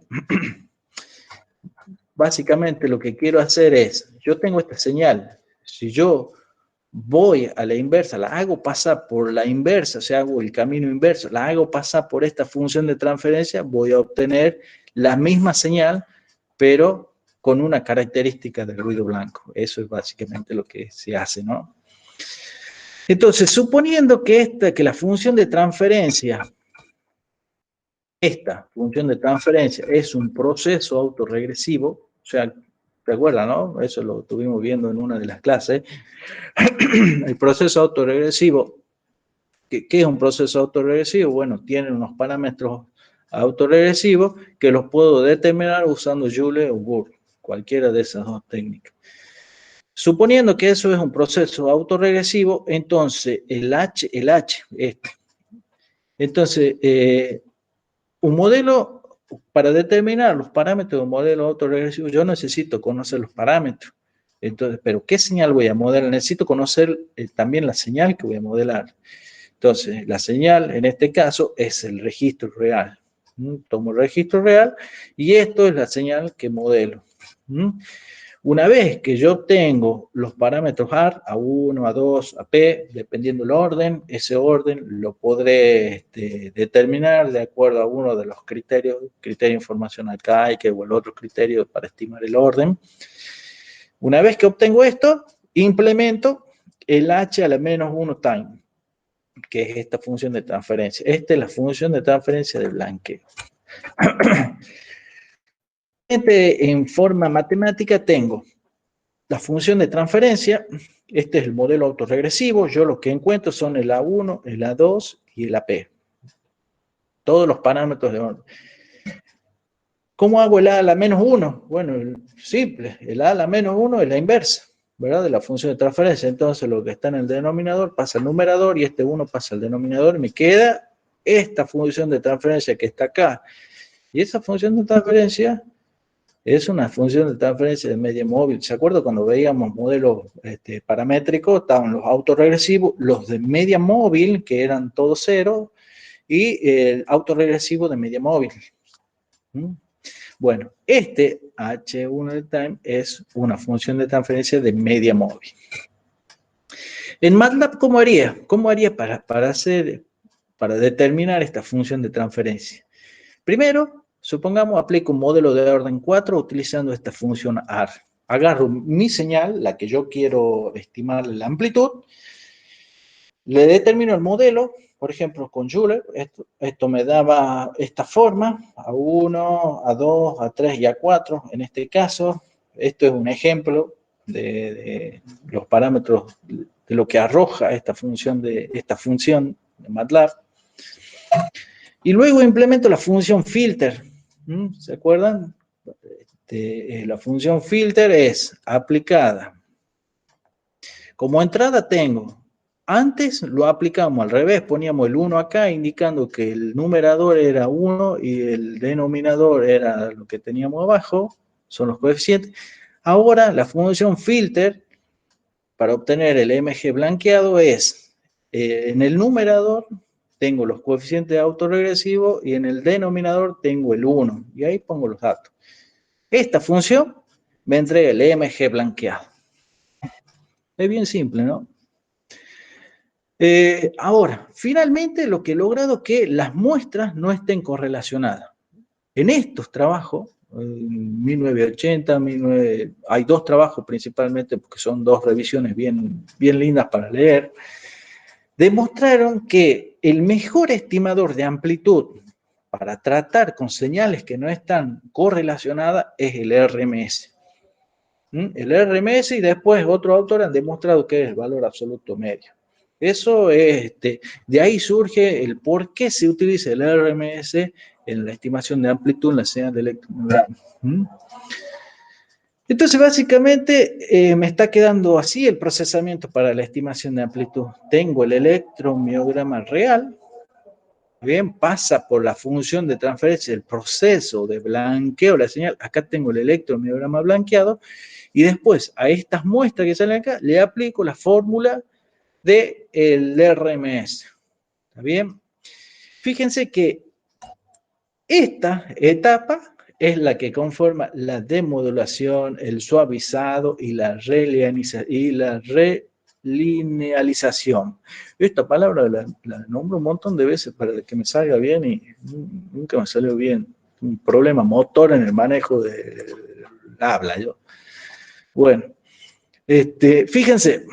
Speaker 1: Básicamente lo que quiero hacer es, yo tengo esta señal, si yo voy a la inversa, la hago pasar por la inversa, o sea, hago el camino inverso, la hago pasar por esta función de transferencia, voy a obtener la misma señal, pero con una característica del ruido blanco. Eso es básicamente lo que se hace, ¿no? Entonces, suponiendo que la función de transferencia, esta función de transferencia es un proceso autorregresivo, o sea, ¿te acuerdas, no? Eso lo estuvimos viendo en una de las clases. El proceso autorregresivo, ¿qué es un proceso autorregresivo? Bueno, tiene unos parámetros autorregresivos que los puedo determinar usando Joule o Boole, cualquiera de esas dos técnicas. Suponiendo que eso es un proceso autorregresivo, entonces el H, entonces, un modelo, para determinar los parámetros de un modelo autorregresivo, yo necesito conocer los parámetros. Entonces, ¿pero qué señal voy a modelar? Necesito conocer también la señal que voy a modelar. Entonces, la señal, en este caso, es el registro real. Tomo el registro real y esto es la señal que modelo. Una vez que yo obtengo los parámetros AR, A1, A2, AP, dependiendo del orden, ese orden lo podré determinar de acuerdo a uno de los criterios, criterio informacional Kaike o el otro criterio para estimar el orden. Una vez que obtengo esto, implemento el H a la -1 time, que es esta función de transferencia. Esta es la función de transferencia de blanqueo. En forma matemática tengo la función de transferencia, este es el modelo autorregresivo, yo lo que encuentro son el A1, el A2 y el AP. Todos los parámetros de orden. ¿Cómo hago el A a la -1? Bueno, simple, el A a la -1 es la inversa, ¿verdad? De la función de transferencia. Entonces lo que está en el denominador pasa al numerador y este 1 pasa al denominador y me queda esta función de transferencia que está acá. Y esa función de transferencia es una función de transferencia de media móvil. ¿Se acuerdan cuando veíamos modelos paramétricos? Estaban los autorregresivos, los de media móvil, que eran todos cero, y el autorregresivo de media móvil. Bueno, este H1 de time es una función de transferencia de media móvil. En MATLAB, ¿cómo haría? ¿Cómo haría para determinar esta función de transferencia? Primero, supongamos aplico un modelo de orden 4 utilizando esta función AR. Agarro mi señal, la que yo quiero estimar la amplitud, le determino el modelo, por ejemplo, con Joule, esto me daba esta forma, A1, A2, A3 y A4, en este caso, esto es un ejemplo de los parámetros de lo que arroja esta función de MATLAB. Y luego implemento la función filter. ¿Se acuerdan? La función filter es aplicada. Como entrada tengo, antes lo aplicamos al revés, poníamos el 1 acá indicando que el numerador era 1 y el denominador era lo que teníamos abajo, son los coeficientes. Ahora la función filter para obtener el MG blanqueado es, en el numerador tengo los coeficientes autorregresivos y en el denominador tengo el 1 y ahí pongo los datos. Esta función me entrega el MG blanqueado. Es bien simple, ¿no? Ahora, finalmente lo que he logrado es que las muestras no estén correlacionadas. En estos trabajos, en 1980, hay dos trabajos principalmente porque son dos revisiones bien lindas para leer, demostraron que el mejor estimador de amplitud para tratar con señales que no están correlacionadas es el RMS. El RMS y después otros autores han demostrado que es el valor absoluto medio. Eso es, de ahí surge el por qué se utiliza el RMS en la estimación de amplitud en la señal de electromiograma. Entonces, básicamente, me está quedando así el procesamiento para la estimación de amplitud. Tengo el electromiograma real, bien, pasa por la función de transferencia, el proceso de blanqueo de la señal. Acá tengo el electromiograma blanqueado, y después a estas muestras que salen acá, le aplico la fórmula del RMS. ¿Está bien? Fíjense que esta etapa es la que conforma la demodulación, el suavizado y la relinealización. Esta palabra la nombro un montón de veces para que me salga bien y nunca me salió bien. Un problema motor en el manejo del habla. Yo. Bueno, fíjense,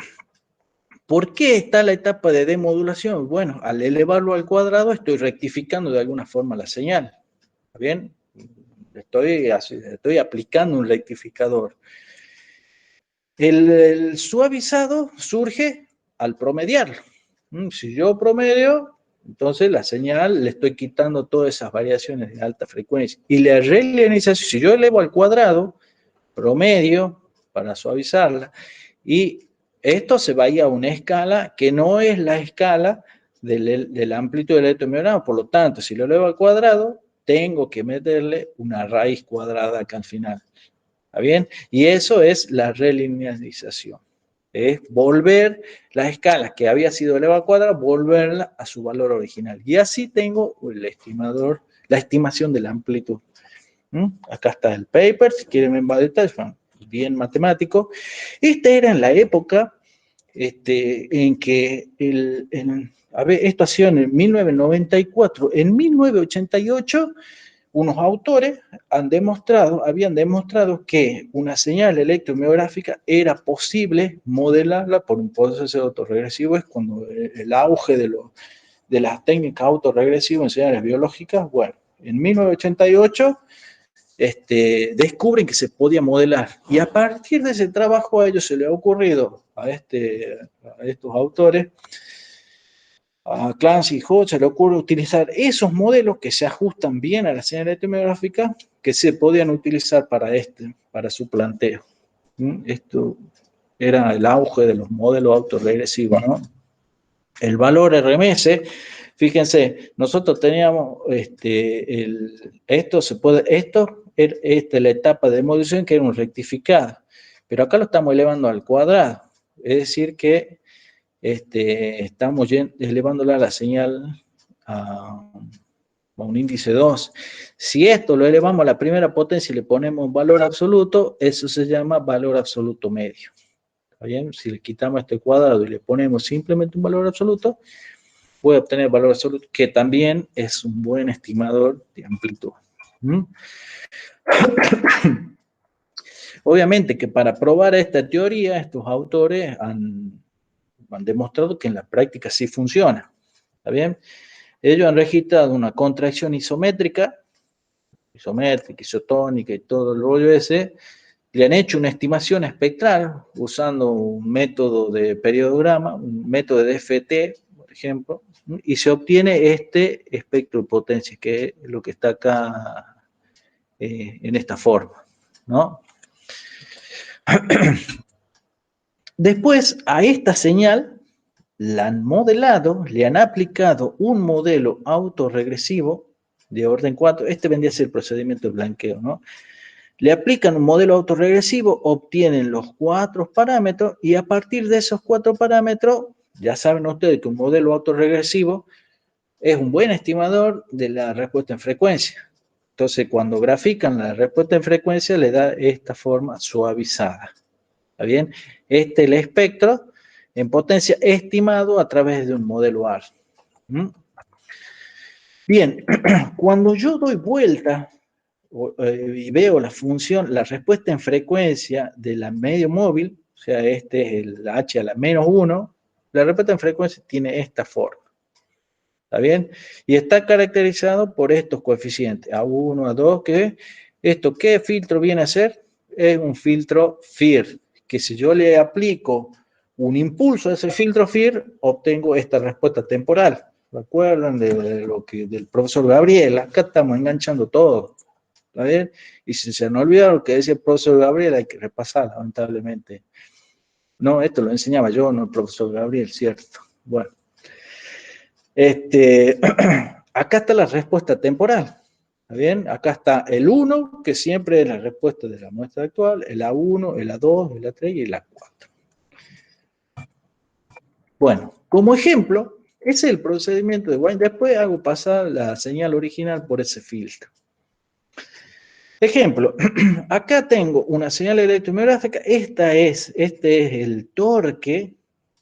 Speaker 1: ¿por qué está la etapa de demodulación? Bueno, al elevarlo al cuadrado estoy rectificando de alguna forma la señal. ¿Está bien? Estoy aplicando un rectificador. El suavizado surge al promediarlo. Si yo promedio, entonces la señal le estoy quitando todas esas variaciones de alta frecuencia. Y la relinealización, si yo elevo al cuadrado, promedio para suavizarla, y esto se va a ir a una escala que no es la escala de la amplitud del electromiograma. Por lo tanto, si lo elevo al cuadrado, tengo que meterle una raíz cuadrada acá al final. ¿Está bien? Y eso es la relinealización. Es volver las escalas que había sido elevado al cuadrado, volverla a su valor original. Y así tengo el estimador, la estimación de la amplitud. Acá está el paper, si quieren ver más detalles, bien matemático. Esta era en la época en que esto ha sido en 1994. En 1988, unos autores habían demostrado que una señal electromiográfica era posible modelarla por un proceso autorregresivo. Es cuando el auge de las técnicas autorregresivas en señales biológicas. Bueno, en 1988 descubren que se podía modelar, y a partir de ese trabajo a ellos se les ha ocurrido, a estos autores, a Clancy y Hodge, se le ocurre utilizar esos modelos que se ajustan bien a la señal electromiográfica, que se podían utilizar para su planteo. Esto era el auge de los modelos autorregresivos, ¿no? El valor RMS, fíjense, nosotros teníamos esta es la etapa de demolición, que era un rectificado, pero acá lo estamos elevando al cuadrado, es decir que estamos elevándola a la señal a un índice 2. Si esto lo elevamos a la primera potencia y le ponemos un valor absoluto, eso se llama valor absoluto medio. ¿Está bien? Si le quitamos este cuadrado y le ponemos simplemente un valor absoluto, puede obtener valor absoluto, que también es un buen estimador de amplitud. Obviamente que para probar esta teoría, estos autores han demostrado que en la práctica sí funciona. ¿Está bien? Ellos han registrado una contracción isométrica, isotónica y todo el rollo ese. Le han hecho una estimación espectral usando un método de periodograma, un método de DFT, por ejemplo, y se obtiene este espectro de potencia, que es lo que está acá en esta forma, ¿no? Después, a esta señal la han modelado, le han aplicado un modelo autorregresivo de orden 4. Este vendría a ser el procedimiento de blanqueo, ¿no? Le aplican un modelo autorregresivo, obtienen los 4 parámetros, y a partir de esos 4 parámetros, ya saben ustedes que un modelo autorregresivo es un buen estimador de la respuesta en frecuencia. Entonces, cuando grafican la respuesta en frecuencia, le da esta forma suavizada. ¿Está bien? Este es el espectro en potencia estimado a través de un modelo AR. Bien, cuando yo doy vuelta y veo la función, la respuesta en frecuencia de la medio móvil, o sea, este es el h a la menos 1, la respuesta en frecuencia tiene esta forma. ¿Está bien? Y está caracterizado por estos coeficientes, A1, A2, que esto, ¿qué filtro viene a ser? Es un filtro FIR, que si yo le aplico un impulso a ese filtro FIR, obtengo esta respuesta temporal. ¿Recuerdan de lo que del profesor Gabriel? Acá estamos enganchando todo. ¿Está bien? Y si se nos olvida lo que decía el profesor Gabriel, hay que repasar, lamentablemente. No, esto lo enseñaba yo, no el profesor Gabriel, ¿cierto? Bueno. Acá está la respuesta temporal. ¿Está bien? Acá está el 1, que siempre es la respuesta de la muestra actual, el A1, el A2, el A3 y el A4. Bueno, como ejemplo, ese es el procedimiento de Wine. Después hago pasar la señal original por ese filtro. Ejemplo, acá tengo una señal electromiográfica. Este es el torque.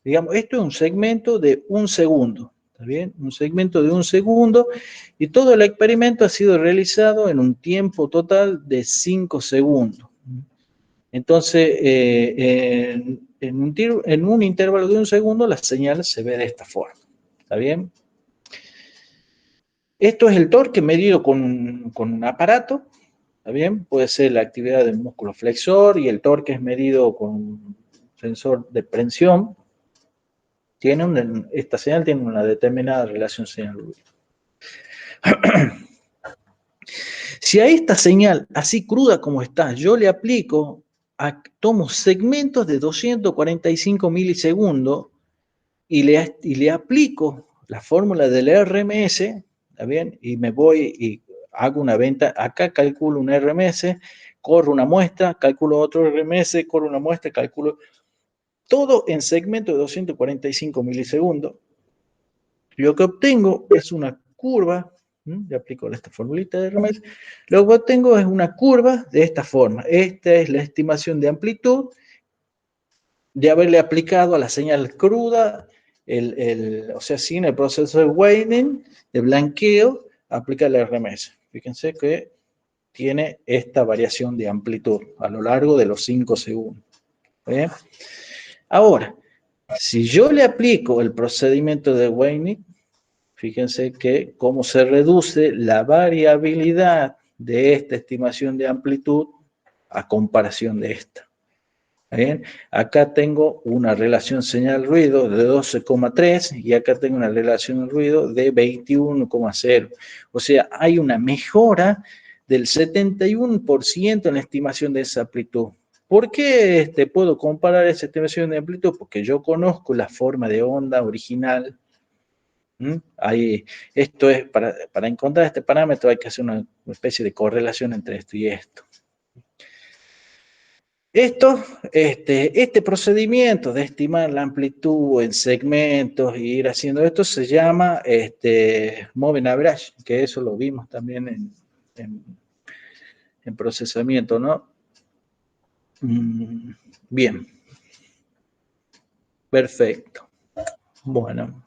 Speaker 1: Digamos, esto es un segmento de 1 segundo. ¿Está bien? Un segmento de 1 segundo. Y todo el experimento ha sido realizado en un tiempo total de 5 segundos. Entonces, en un intervalo de 1 segundo, la señal se ve de esta forma. ¿Está bien? Esto es el torque medido con un aparato. ¿Está bien? Puede ser la actividad del músculo flexor y el torque es medido con un sensor de prensión. Esta señal tiene una determinada relación señal-ruido. Si a esta señal, así cruda como está, yo le aplico, tomo segmentos de 245 milisegundos y le aplico la fórmula del RMS, ¿está bien? Y me voy y hago una venta, acá calculo un RMS, corro una muestra, calculo otro RMS, corro una muestra, calculo todo en segmento de 245 milisegundos. Lo que obtengo es una curva, le aplico esta formulita de RMS, lo que obtengo es una curva de esta forma. Esta es la estimación de amplitud de haberle aplicado a la señal cruda, o sea, sin el proceso de weighting, de blanqueo, aplica el RMS. Fíjense que tiene esta variación de amplitud a lo largo de los 5 segundos. ¿Bien? Ahora, si yo le aplico el procedimiento de weighting, fíjense que cómo se reduce la variabilidad de esta estimación de amplitud a comparación de esta. ¿Bien? Acá tengo una relación señal-ruido de 12,3 y acá tengo una relación ruido de 21,0. O sea, hay una mejora del 71% en la estimación de esa amplitud. ¿Por qué puedo comparar esa estimación de amplitud? Porque yo conozco la forma de onda original. Esto es, para encontrar este parámetro hay que hacer una especie de correlación entre esto y esto. Este procedimiento de estimar la amplitud en segmentos y ir haciendo esto se llama moving average, que eso lo vimos también en procesamiento, ¿no? Bien. Perfecto. Bueno.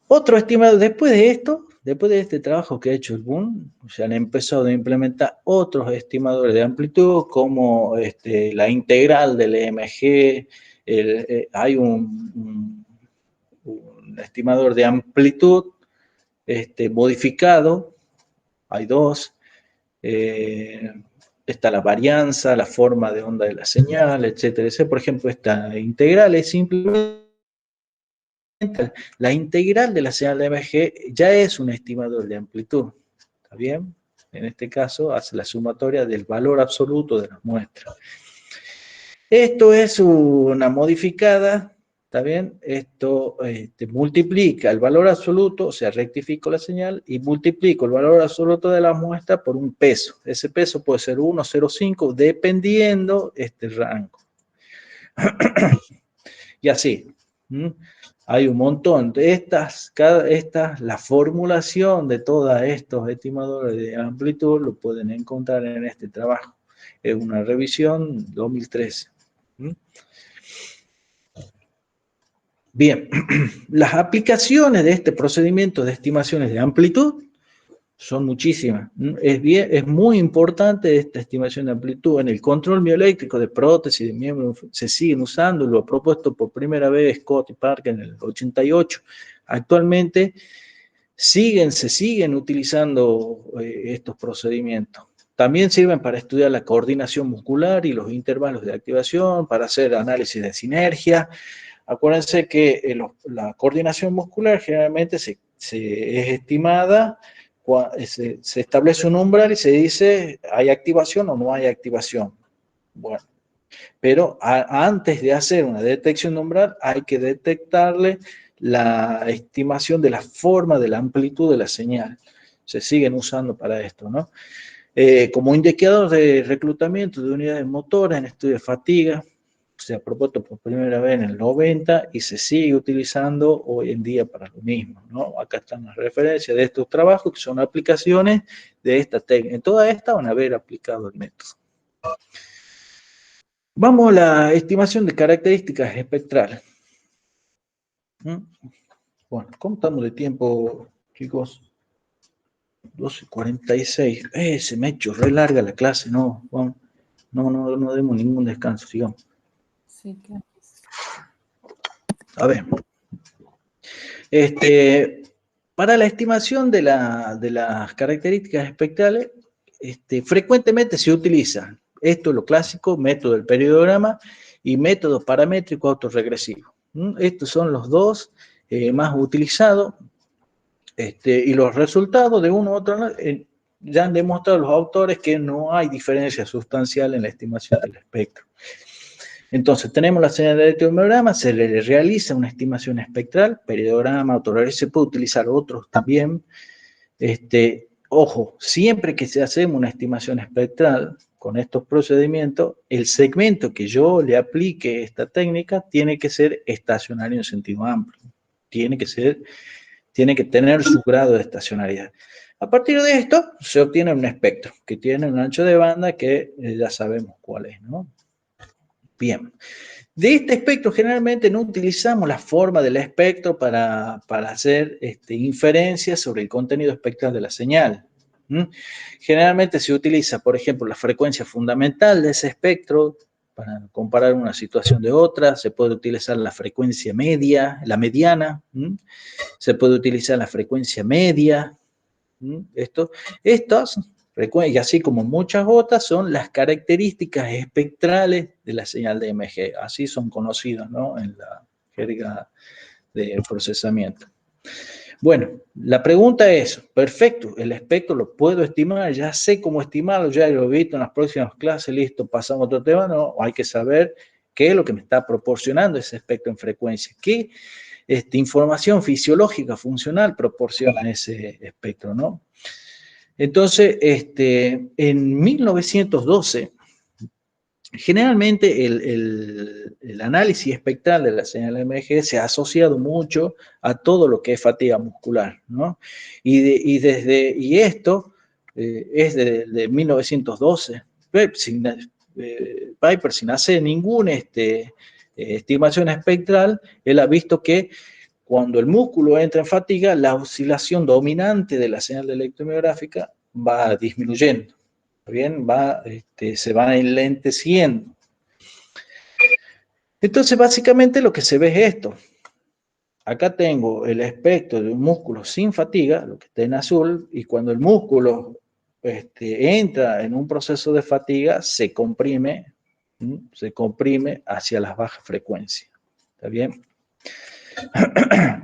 Speaker 1: Otro estimado, después de esto, después de este trabajo que ha hecho el Boone, se han empezado a implementar otros estimadores de amplitud, como la integral del EMG, hay un estimador de amplitud modificado, hay dos, está la varianza, la forma de onda de la señal, etcétera. Por ejemplo, esta integral es simplemente la integral de la señal de EMG ya es un estimador de amplitud, ¿está bien? En este caso hace la sumatoria del valor absoluto de las muestras. Esto es una modificada, ¿está bien? Esto multiplica el valor absoluto, o sea, rectifico la señal y multiplico el valor absoluto de la muestra por un peso. Ese peso puede ser 1, 0,5, dependiendo este rango. Y así. Hay un montón de la formulación de todos estos estimadores de amplitud lo pueden encontrar en este trabajo. Es una revisión 2013. Bien, las aplicaciones de este procedimiento de estimaciones de amplitud son muchísimas. Es muy importante esta estimación de amplitud. En el control bioeléctrico de prótesis de miembros se siguen usando, lo ha propuesto por primera vez Scott y Parker en el 88. Actualmente se siguen utilizando estos procedimientos. También sirven para estudiar la coordinación muscular y los intervalos de activación, para hacer análisis de sinergia. Acuérdense que la coordinación muscular generalmente es estimada, se establece un umbral y se dice, ¿hay activación o no hay activación? Bueno, pero antes de hacer una detección de umbral hay que detectarle la estimación de la forma, de la amplitud de la señal. Se siguen usando para esto, ¿no? Como indicador de reclutamiento de unidades motoras en estudio de fatiga, se ha propuesto por primera vez en el 90 y se sigue utilizando hoy en día para lo mismo, ¿no? Acá están las referencias de estos trabajos que son aplicaciones de esta técnica. En toda esta van a haber aplicado el método. Vamos a la estimación de características espectrales. Bueno, ¿cómo estamos de tiempo, chicos? 12:46. Se me ha hecho re larga la clase, no, vamos. No demos ningún descanso, sigamos.
Speaker 2: Sí, claro.
Speaker 1: A ver. Para la estimación de las características espectrales, frecuentemente se utiliza, esto es lo clásico, método del periodograma y método paramétrico autorregresivo. Estos son los dos más utilizados, y los resultados de uno u otro ya han demostrado los autores que no hay diferencia sustancial en la estimación del espectro. Entonces, tenemos la señal de electromiograma, se le realiza una estimación espectral, periodograma, autorregresivo, se puede utilizar otros también. Ojo, siempre que se hace una estimación espectral con estos procedimientos, el segmento que yo le aplique esta técnica tiene que ser estacionario en sentido amplio. Tiene que tener su grado de estacionariedad. A partir de esto, se obtiene un espectro que tiene un ancho de banda que ya sabemos cuál es, ¿no? Bien. De este espectro generalmente no utilizamos la forma del espectro para hacer inferencias sobre el contenido espectral de la señal. Generalmente se utiliza, por ejemplo, la frecuencia fundamental de ese espectro para comparar una situación de otra. Se puede utilizar la frecuencia media, la mediana. Se puede utilizar la frecuencia media. Estas y así como muchas otras, son las características espectrales de la señal de EMG. Así son conocidas, ¿no?, en la jerga de procesamiento. Bueno, la pregunta es, perfecto, el espectro lo puedo estimar, ya sé cómo estimarlo, ya lo he visto en las próximas clases, listo, pasamos a otro tema. No, hay que saber qué es lo que me está proporcionando ese espectro en frecuencia, qué información fisiológica, funcional proporciona ese espectro, ¿no? Entonces, en 1912, generalmente el análisis espectral de la señal EMG se ha asociado mucho a todo lo que es fatiga muscular, ¿no? Y esto es de 1912. Piper, sin hacer ninguna estimación espectral, él ha visto que cuando el músculo entra en fatiga, la oscilación dominante de la señal electromiográfica va disminuyendo, ¿bien? Se va enlenteciendo. Entonces, básicamente lo que se ve es esto. Acá tengo el espectro de un músculo sin fatiga, lo que está en azul, y cuando el músculo entra en un proceso de fatiga, se comprime hacia las bajas frecuencias. ¿Está bien?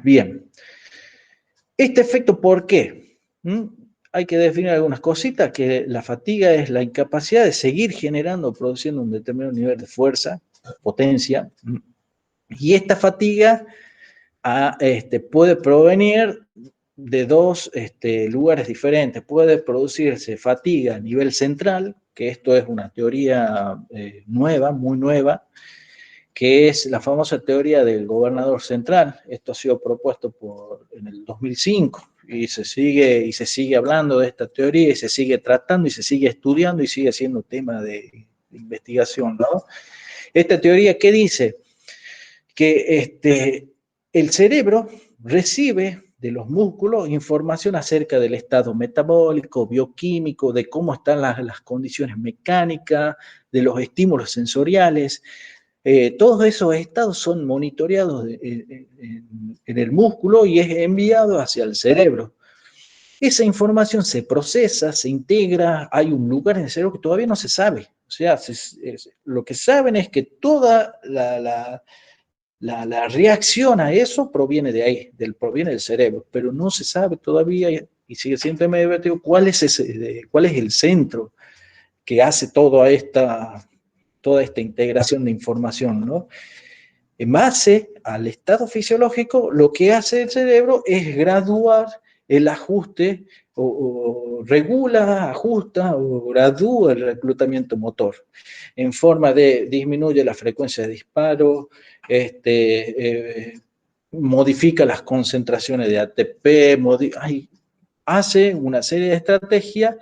Speaker 1: Bien. Este efecto, ¿por qué? Hay que definir algunas cositas, que la fatiga es la incapacidad de seguir generando o produciendo un determinado nivel de fuerza, potencia, y esta fatiga puede provenir de dos lugares diferentes. Puede producirse fatiga a nivel central, que esto es una teoría nueva, muy nueva, que es la famosa teoría del gobernador central. Esto ha sido propuesto en el 2005 y se sigue hablando de esta teoría y se sigue tratando y se sigue estudiando y sigue siendo tema de investigación, ¿no? Esta teoría, ¿qué dice? Que el cerebro recibe de los músculos información acerca del estado metabólico, bioquímico, de cómo están las condiciones mecánicas, de los estímulos sensoriales. Todos esos estados son monitoreados en el músculo y es enviado hacia el cerebro. Esa información se procesa, se integra, hay un lugar en el cerebro que todavía no se sabe. O sea, lo que saben es que toda la reacción a eso proviene de ahí, proviene del cerebro, pero no se sabe todavía, y sigue siendo medio debatido, cuál es el centro que hace toda esta integración de información, ¿no? En base al estado fisiológico, lo que hace el cerebro es graduar el ajuste o regula, ajusta o gradúa el reclutamiento motor en forma de disminuye la frecuencia de disparo, modifica las concentraciones de ATP, hace una serie de estrategias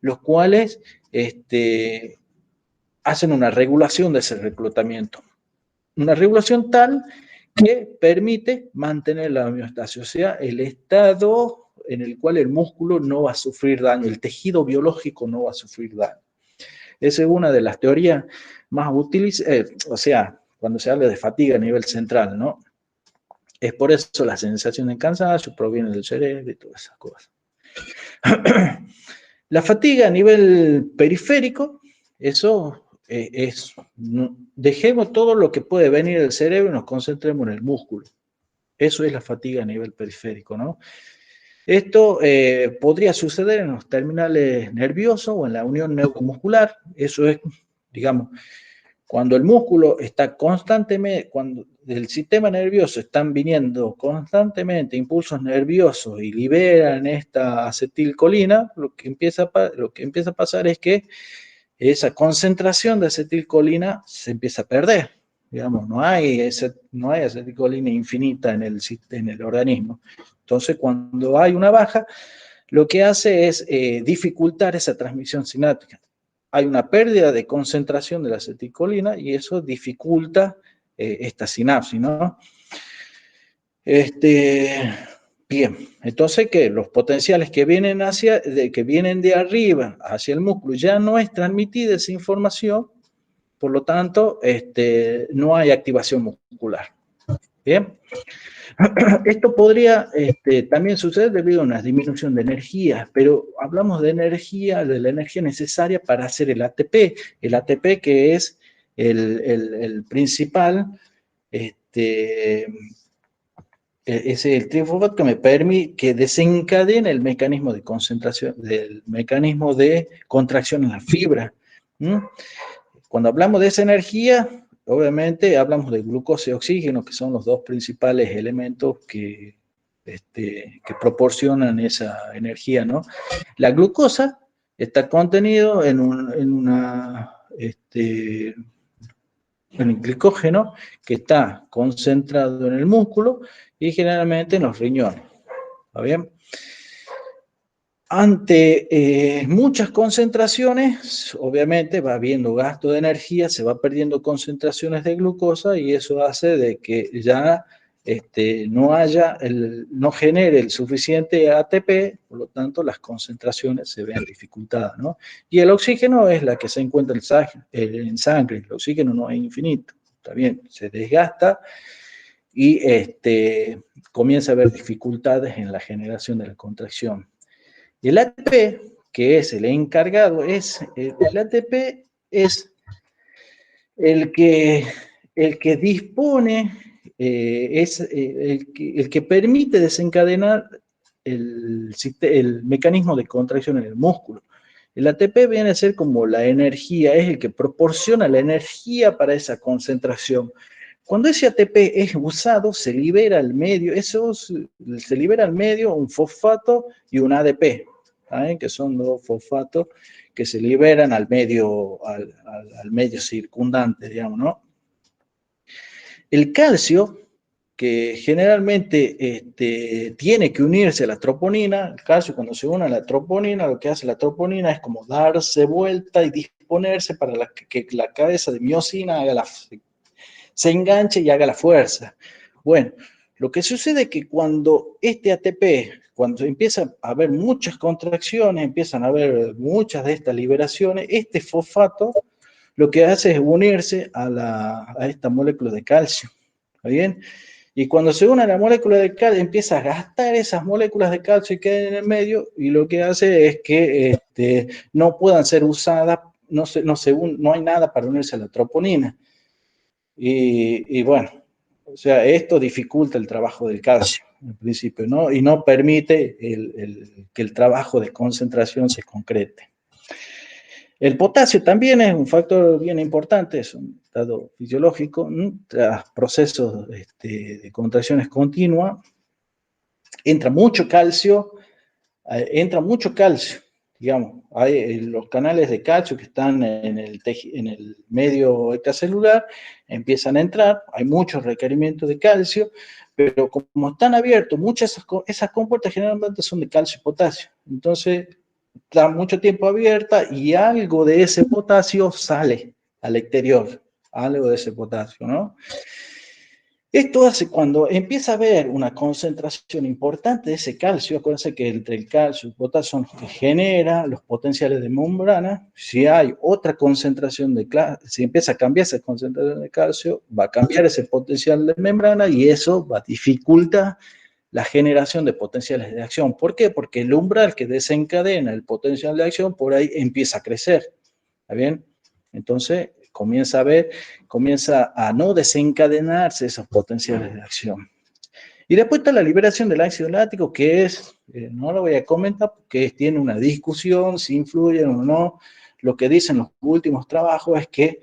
Speaker 1: los cuales hacen una regulación de ese reclutamiento. Una regulación tal que permite mantener la homeostasis, o sea, el estado en el cual el músculo no va a sufrir daño, el tejido biológico no va a sufrir daño. Esa es una de las teorías más útiles, o sea, cuando se habla de fatiga a nivel central, ¿no? Es por eso la sensación de cansancio proviene del cerebro y todas esas cosas. La fatiga a nivel periférico, eso dejemos todo lo que puede venir del cerebro y nos concentremos en el músculo. Eso es la fatiga a nivel periférico, ¿no? Esto podría suceder en los terminales nerviosos o en la unión neuromuscular. Eso es, digamos, cuando el músculo está constantemente, cuando del sistema nervioso están viniendo constantemente impulsos nerviosos y liberan esta acetilcolina, lo que empieza a pasar es que esa concentración de acetilcolina se empieza a perder. Digamos, no hay acetilcolina infinita en el organismo. Entonces, cuando hay una baja, lo que hace es dificultar esa transmisión sináptica. Hay una pérdida de concentración de la acetilcolina y eso dificulta esta sinapsis, ¿no? Bien, entonces que los potenciales que vienen de arriba hacia el músculo ya no es transmitida esa información, por lo tanto, no hay activación muscular. Bien. Esto podría también suceder debido a una disminución de energía, pero hablamos de la energía necesaria para hacer el ATP que es el principal, es el trifosfato que me permite, que desencadena el mecanismo de concentración, del mecanismo de contracción en la fibra. Cuando hablamos de esa energía, obviamente hablamos de glucosa y oxígeno, que son los dos principales elementos que proporcionan esa energía, ¿no? La glucosa está contenido en el glicógeno que está concentrado en el músculo y generalmente en los riñones. ¿Está bien? Ante muchas concentraciones, obviamente va habiendo gasto de energía, se va perdiendo concentraciones de glucosa y eso hace de que ya no genere el suficiente ATP, por lo tanto las concentraciones se vean dificultadas, ¿no? Y el oxígeno es la que se encuentra en sangre, el oxígeno no es infinito, está bien, se desgasta y comienza a haber dificultades en la generación de la contracción. El ATP, que es el encargado, el ATP es el que dispone, es el que permite desencadenar el mecanismo de contracción en el músculo. El ATP viene a ser como la energía, es el que proporciona la energía para esa concentración. Cuando ese ATP es usado, se libera al medio, se libera al medio un fosfato y un ADP, ¿saben? Que son dos fosfatos que se liberan al medio circundante, digamos, ¿no? El calcio, que generalmente tiene que unirse a la troponina, el calcio cuando se une a la troponina, lo que hace la troponina es como darse vuelta y disponerse para que la cabeza de miosina se enganche y haga la fuerza. Bueno, lo que sucede es que cuando este ATP, cuando empieza a haber muchas contracciones, empiezan a haber muchas de estas liberaciones, este fosfato lo que hace es unirse a esta molécula de calcio, ¿está bien? Y cuando se une a la molécula de calcio, empieza a gastar esas moléculas de calcio que hay en el medio y lo que hace es que no puedan ser usadas, no hay nada para unirse a la troponina. Y bueno, o sea, esto dificulta el trabajo del calcio, en principio, ¿no? Y no permite que el trabajo de concentración se concrete. El potasio también es un factor bien importante, es un estado fisiológico, tras procesos de contracciones continuas, entra mucho calcio, digamos, hay los canales de calcio que están en el medio extracelular, empiezan a entrar, hay muchos requerimientos de calcio, pero como están abiertos, muchas de esas compuertas generalmente son de calcio y potasio, entonces está mucho tiempo abierta y algo de ese potasio sale al exterior, algo de ese potasio, ¿no? Esto hace cuando empieza a haber una concentración importante de ese calcio, acuérdense que entre el calcio y el potasio son los que genera los potenciales de membrana. Si hay otra concentración si empieza a cambiar esa concentración de calcio, va a cambiar ese potencial de membrana y eso va a dificultar la generación de potenciales de acción. ¿Por qué? Porque el umbral que desencadena el potencial de acción por ahí empieza a crecer. ¿Está bien? Entonces comienza a no desencadenarse esos potenciales de acción. Y después está la liberación del ácido láctico, que es, no lo voy a comentar porque tiene una discusión si influyen o no. Lo que dicen los últimos trabajos es que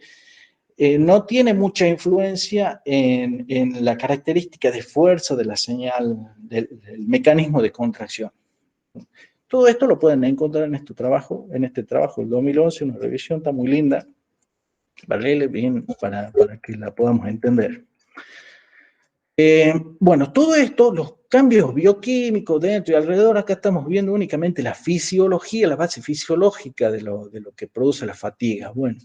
Speaker 1: no tiene mucha influencia en la característica de fuerza de la señal, del mecanismo de contracción. Todo esto lo pueden encontrar en este trabajo, el 2011, una revisión, está muy linda, para leerle bien, para que la podamos entender. Bueno, todo esto, los cambios bioquímicos dentro y alrededor, acá estamos viendo únicamente la fisiología, la base fisiológica de lo que produce la fatiga. Bueno,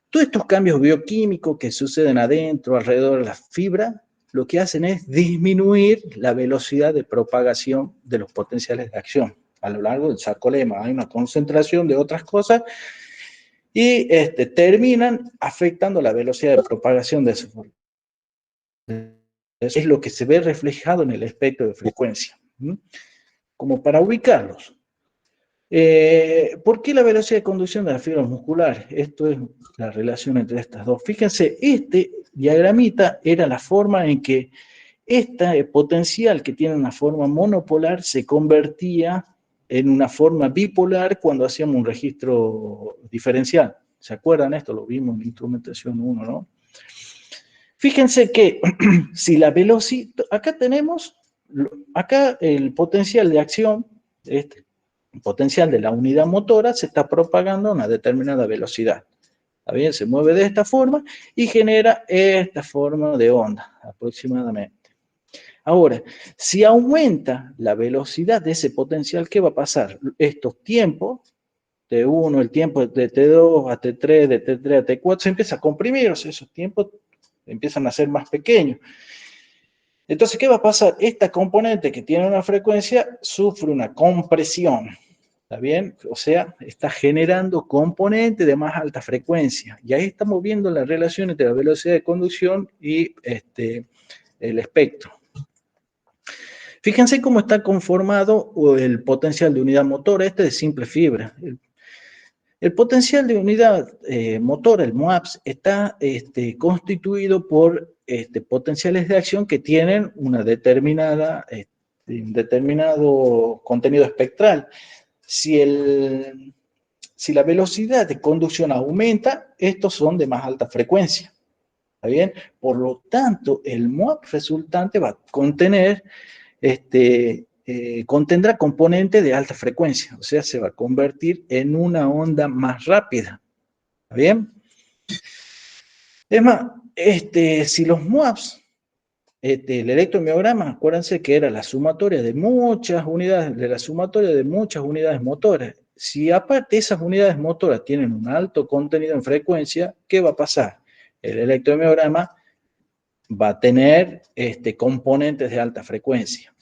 Speaker 1: todos estos cambios bioquímicos que suceden adentro, alrededor de la fibra, lo que hacen es disminuir la velocidad de propagación de los potenciales de acción a lo largo del sarcolema. Hay una concentración de otras cosas y terminan afectando la velocidad de propagación de esos. Es lo que se ve reflejado en el espectro de frecuencia. Como para ubicarlos. ¿Por qué la velocidad de conducción de las fibras musculares? Esto es la relación entre estas dos. Fíjense, este diagramita era la forma en que este potencial que tiene una forma monopolar se convertía en una forma bipolar cuando hacíamos un registro diferencial. ¿Se acuerdan esto? Lo vimos en la instrumentación 1, ¿no? Fíjense que si la velocidad, acá el potencial de acción, el potencial de la unidad motora se está propagando a una determinada velocidad. ¿Está bien? Se mueve de esta forma y genera esta forma de onda aproximadamente. Ahora, si aumenta la velocidad de ese potencial, ¿qué va a pasar? Estos tiempos, T1, el tiempo de T2 a T3, de T3 a T4, se empieza a comprimir, o sea, esos tiempos empiezan a ser más pequeños. Entonces, ¿qué va a pasar? Esta componente que tiene una frecuencia sufre una compresión, ¿está bien? O sea, está generando componentes de más alta frecuencia. Y ahí estamos viendo la relación entre la velocidad de conducción y el espectro. Fíjense cómo está conformado el potencial de unidad motora, este de simple fibra. El potencial de unidad motora, el MOAPS, está constituido por potenciales de acción que tienen una un determinado contenido espectral. Si la velocidad de conducción aumenta, estos son de más alta frecuencia. ¿Está bien? Por lo tanto, el MOAPS resultante va a contener contendrá componentes de alta frecuencia, o sea, se va a convertir en una onda más rápida. ¿Está bien? Es más, si los MOAPs, el electromiograma, acuérdense que era la sumatoria de muchas unidades, motoras. Si aparte esas unidades motoras tienen un alto contenido en frecuencia, ¿qué va a pasar? El electromiograma va a tener componentes de alta frecuencia.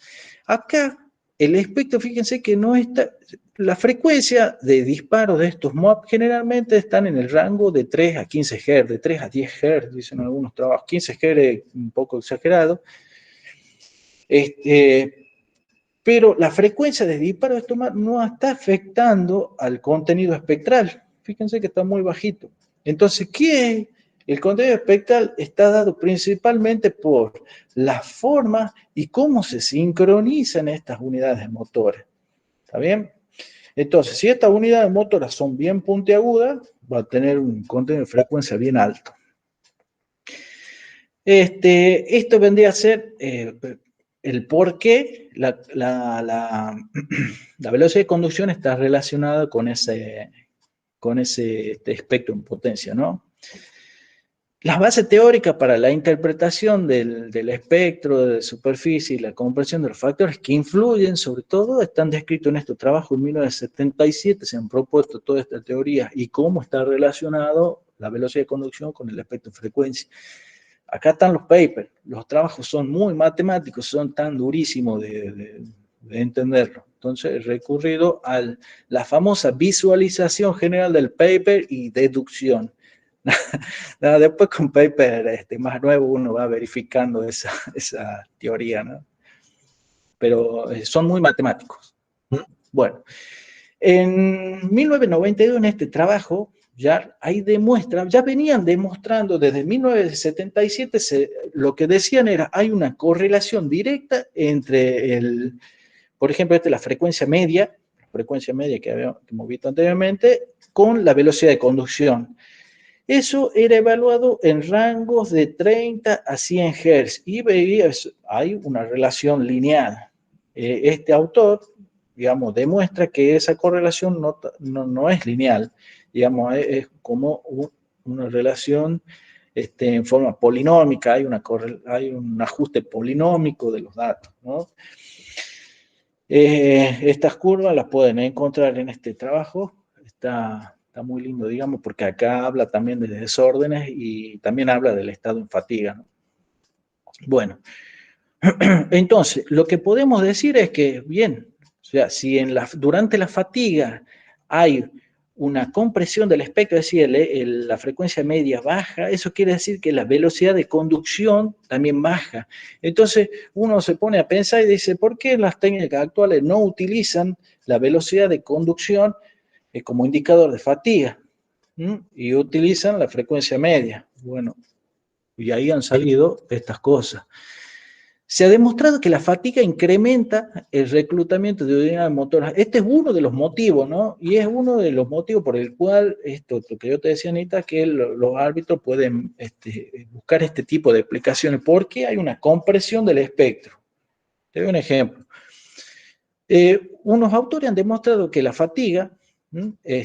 Speaker 1: Acá, el espectro, fíjense que no está, la frecuencia de disparo de estos MOAP generalmente están en el rango de 3 a 15 Hz, de 3 a 10 Hz, dicen algunos trabajos, 15 Hz es un poco exagerado, Pero la frecuencia de disparo de estos no está afectando al contenido espectral. Fíjense que está muy bajito. Entonces, ¿qué es? El contenido espectral está dado principalmente por la forma y cómo se sincronizan estas unidades motoras. ¿Está bien? Entonces, si estas unidades motoras son bien puntiagudas, va a tener un contenido de frecuencia bien alto. Esto vendría a ser el por qué la velocidad de conducción está relacionada con ese espectro en potencia, ¿no? Las bases teóricas para la interpretación del espectro, de superficie y la comprensión de los factores que influyen sobre todo están descritos en este trabajo. En 1977 se han propuesto toda esta teoría y cómo está relacionado la velocidad de conducción con el espectro de frecuencia. Acá están los papers, los trabajos son muy matemáticos, son tan durísimos de entenderlo. Entonces he recurrido a la famosa visualización general del paper y deducción. Después con paper más nuevo uno va verificando esa teoría, ¿no? Pero son muy matemáticos. Bueno, en 1992 en este trabajo ya venían demostrando desde 1977, lo que decían era, hay una correlación directa entre por ejemplo, la frecuencia media que hemos visto anteriormente, con la velocidad de conducción. Eso era evaluado en rangos de 30 a 100 Hz y hay una relación lineal. Este autor, digamos, demuestra que esa correlación no es lineal, digamos, es como una relación en forma polinómica, hay un ajuste polinómico de los datos, ¿no? Estas curvas las pueden encontrar en este trabajo, está muy lindo, digamos, porque acá habla también de desórdenes y también habla del estado en fatiga, ¿no? Bueno, entonces, lo que podemos decir es que, bien, o sea, si durante la fatiga hay una compresión del espectro, es decir, la frecuencia media baja, eso quiere decir que la velocidad de conducción también baja. Entonces, uno se pone a pensar y dice, ¿por qué las técnicas actuales no utilizan la velocidad de conducción como indicador de fatiga? Y utilizan la frecuencia media. Bueno, y ahí han salido estas cosas. Se ha demostrado que la fatiga incrementa el reclutamiento de unidades motoras. Este es uno de los motivos, ¿no? Y es uno de los motivos por el cual, lo que yo te decía, Anita, que los árbitros pueden buscar este tipo de explicaciones, porque hay una compresión del espectro. Te doy un ejemplo. Unos autores han demostrado que la fatiga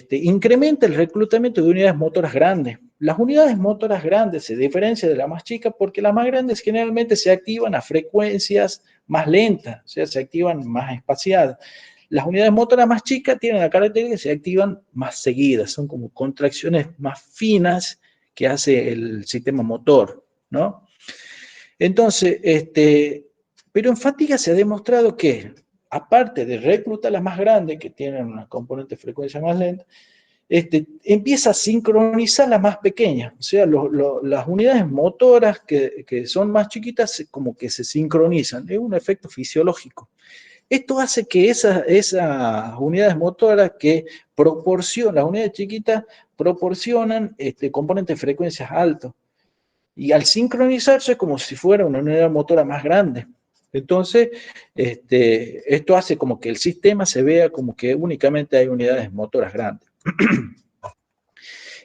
Speaker 1: incrementa el reclutamiento de unidades motoras grandes. Las unidades motoras grandes se diferencian de las más chicas porque las más grandes generalmente se activan a frecuencias más lentas, o sea, se activan más espaciadas. Las unidades motoras más chicas tienen la característica que se activan más seguidas, son como contracciones más finas que hace el sistema motor, ¿no? Entonces, pero en fatiga se ha demostrado que, aparte de reclutar las más grandes, que tienen una componente de frecuencia más lenta, empieza a sincronizar las más pequeñas. O sea, las unidades motoras que son más chiquitas como que se sincronizan. Es un efecto fisiológico. Esto hace que esas unidades motoras que proporcionan, las unidades chiquitas proporcionan componentes de frecuencias altos. Y al sincronizarse es como si fuera una unidad motora más grande. Entonces, esto hace como que el sistema se vea como que únicamente hay unidades motoras grandes.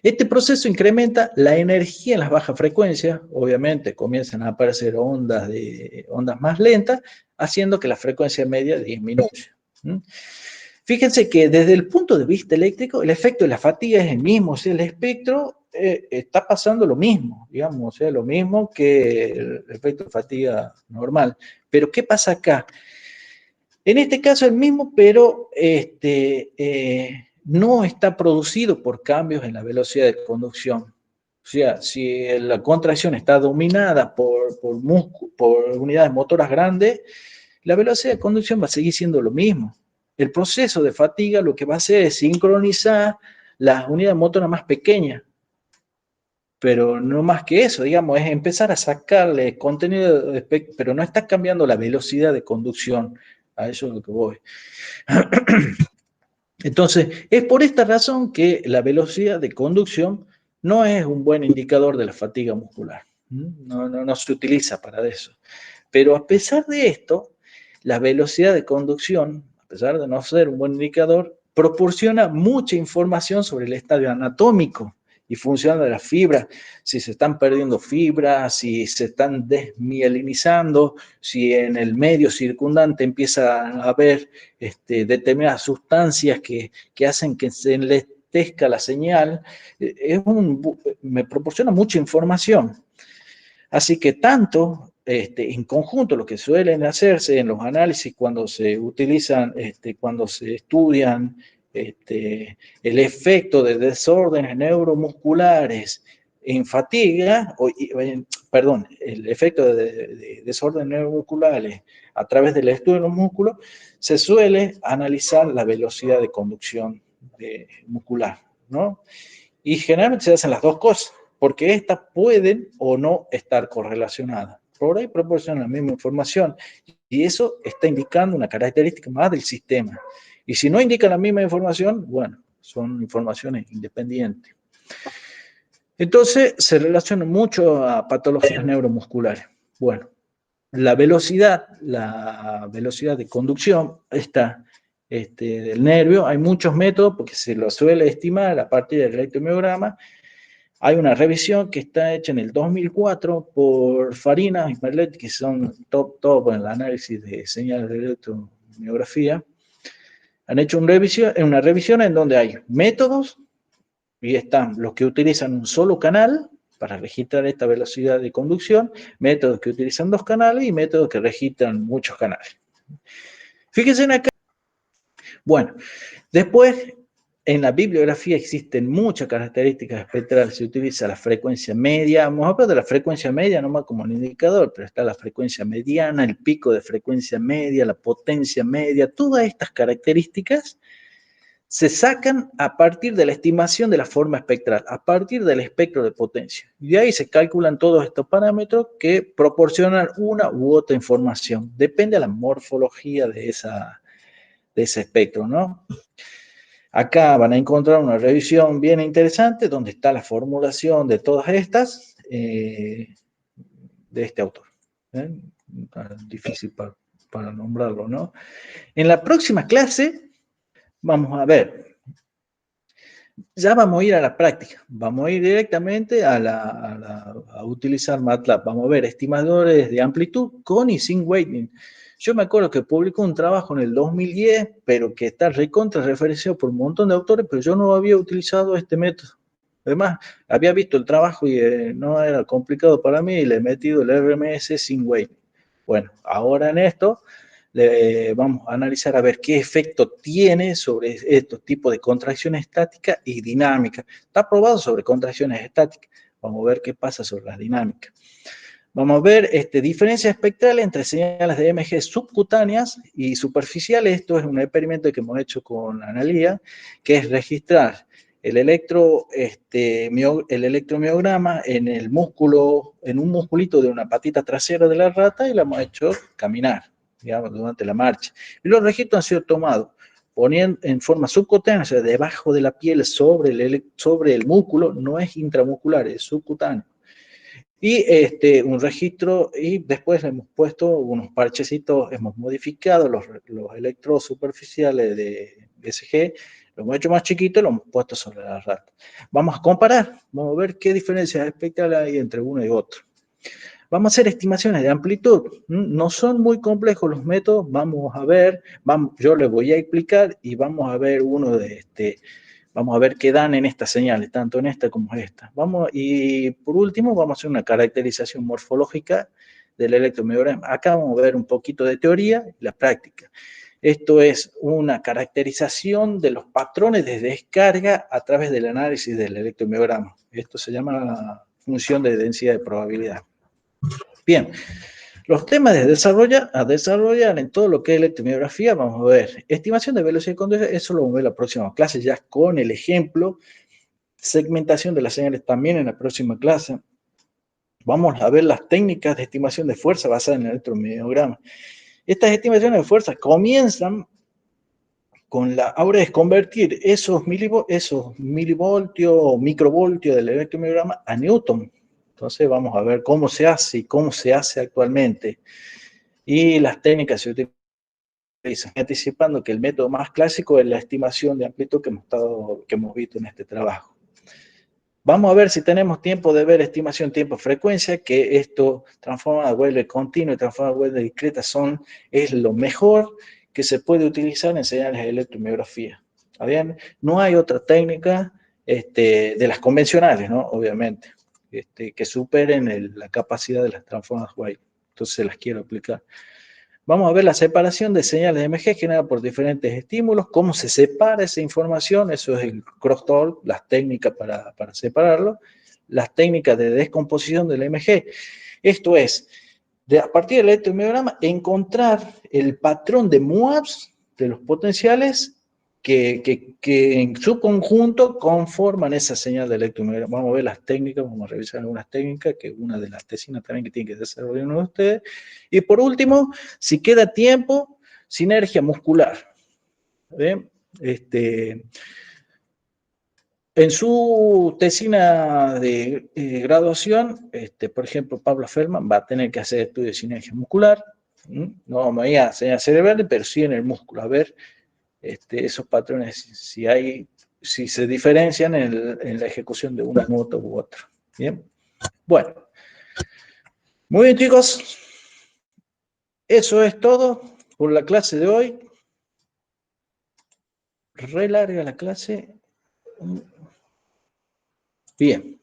Speaker 1: Este proceso incrementa la energía en las bajas frecuencias, obviamente comienzan a aparecer ondas más lentas, haciendo que la frecuencia media disminuya. Fíjense que desde el punto de vista eléctrico, el efecto de la fatiga es el mismo, o sea, el espectro está pasando lo mismo, digamos, o sea, lo mismo que el efecto de fatiga normal. Pero, ¿qué pasa acá? En este caso es el mismo, pero no está producido por cambios en la velocidad de conducción. O sea, si la contracción está dominada por unidades motoras grandes, la velocidad de conducción va a seguir siendo lo mismo. El proceso de fatiga lo que va a hacer es sincronizar las unidades motoras más pequeñas. pero no más que eso, digamos, es empezar a sacarle contenido, pero no está cambiando la velocidad de conducción, a eso es lo que voy. Entonces, es por esta razón que la velocidad de conducción no es un buen indicador de la fatiga muscular. No se utiliza para eso. Pero a pesar de esto, la velocidad de conducción, a pesar de no ser un buen indicador, proporciona mucha información sobre el estadio anatómico y función de las fibras, si se están perdiendo fibras, si se están desmielinizando, si en el medio circundante empieza a haber determinadas sustancias que hacen que se enlentezca la señal, me proporciona mucha información. Así que tanto en conjunto lo que suelen hacerse en los análisis cuando se utilizan, cuando se estudian el efecto de desórdenes neuromusculares en fatiga, perdón, el efecto de desórdenes neuromusculares a través del estudio de los músculos, se suele analizar la velocidad de conducción muscular, ¿no? Y generalmente se hacen las dos cosas, porque estas pueden o no estar correlacionadas. Por ahí proporcionan la misma información y eso está indicando una característica más del sistema. Y si no indica la misma información, bueno, son informaciones independientes. Entonces, se relaciona mucho a patologías neuromusculares. Bueno, la velocidad de conducción está del nervio. Hay muchos métodos porque se lo suele estimar a partir del electromiograma. Hay una revisión que está hecha en el 2004 por Farinas y Merlet, que son top en el análisis de señales de electromiografía. Han hecho una revisión en donde hay métodos y están los que utilizan un solo canal para registrar esta velocidad de conducción, métodos que utilizan dos canales y métodos que registran muchos canales. Fíjense acá. Bueno, después en la bibliografía existen muchas características espectrales. Se utiliza la frecuencia media. Vamos a hablar de la frecuencia media nomás como un indicador, pero está la frecuencia mediana, el pico de frecuencia media, la potencia media. Todas estas características se sacan a partir de la estimación de la forma espectral, a partir del espectro de potencia. Y de ahí se calculan todos estos parámetros que proporcionan una u otra información. Depende de la morfología de ese espectro, ¿no? Acá van a encontrar una revisión bien interesante donde está la formulación de todas estas de este autor. Difícil para nombrarlo, ¿no? En la próxima clase vamos a ver, ya vamos a ir a la práctica, vamos a ir directamente a utilizar MATLAB, vamos a ver estimadores de amplitud con y sin weighting. Yo me acuerdo que publicó un trabajo en el 2010, pero que está recontra referenciado por un montón de autores, pero yo no había utilizado este método. Además, había visto el trabajo y no era complicado para mí y le he metido el RMS sin weighting. Bueno, ahora en esto vamos a analizar a ver qué efecto tiene sobre estos tipos de contracciones estáticas y dinámicas. Está probado sobre contracciones estáticas. Vamos a ver qué pasa sobre las dinámicas. Vamos a ver diferencias espectrales entre señales de EMG subcutáneas y superficiales. Esto es un experimento que hemos hecho con Analía, que es registrar el electromiograma en el músculo, en un musculito de una patita trasera de la rata y lo hemos hecho caminar, digamos, durante la marcha. Y los registros han sido tomados poniendo en forma subcutánea, o sea, debajo de la piel sobre el músculo, no es intramuscular, es subcutáneo. Y un registro, y después le hemos puesto unos parchecitos, hemos modificado los electrodos superficiales de SG, lo hemos hecho más chiquito y lo hemos puesto sobre la rata. Vamos a comparar, vamos a ver qué diferencias espectrales hay entre uno y otro. Vamos a hacer estimaciones de amplitud. No son muy complejos los métodos, vamos a ver, yo les voy a explicar y vamos a ver vamos a ver qué dan en estas señales, tanto en esta como en esta. Y por último, vamos a hacer una caracterización morfológica del electromiograma. Acá vamos a ver un poquito de teoría y la práctica. Esto es una caracterización de los patrones de descarga a través del análisis del electromiograma. Esto se llama función de densidad de probabilidad. Bien, los temas a desarrollar en todo lo que es electromiografía, vamos a ver, estimación de velocidad de conducción, eso lo vamos a ver en la próxima clase ya con el ejemplo segmentación de las señales también en la próxima clase. Vamos a ver las técnicas de estimación de fuerza basadas en el electromiograma. Estas estimaciones de fuerza comienzan con la ahora es convertir esos milivoltios o microvoltios del electromiograma a newton. Entonces vamos a ver cómo se hace y cómo se hace actualmente. Y las técnicas se utilizan, anticipando que el método más clásico es la estimación de amplitud que hemos visto en este trabajo. Vamos a ver si tenemos tiempo de ver estimación tiempo-frecuencia, que esto transforma a Weyl continuo y transforma a Weyl discreta es lo mejor que se puede utilizar en señales de electromiografía. ¿Está bien? No hay otra técnica de las convencionales, ¿no? Obviamente, que superen la capacidad de las transformadas Weyl. Entonces se las quiero aplicar. Vamos a ver la separación de señales de EMG generada por diferentes estímulos, cómo se separa esa información, eso es el crosstalk, las técnicas para separarlo, las técnicas de descomposición del EMG. Esto es, a partir del electromiograma, encontrar el patrón de MUAPS de los potenciales que en su conjunto conforman esa señal de electromiograma. Vamos a ver las técnicas, vamos a revisar algunas técnicas, que es una de las tesinas también que tiene que desarrollar uno de ustedes. Y por último, si queda tiempo, sinergia muscular. ¿Bien? En su tesina de graduación, por ejemplo, Pablo Feldman va a tener que hacer estudios de sinergia muscular. No vamos a ir a señal cerebral, pero sí en el músculo, a ver esos patrones, si se diferencian en la ejecución de una nota u otra. Bien, bueno, muy bien, chicos, eso es todo por la clase de hoy. Re larga la clase. Bien.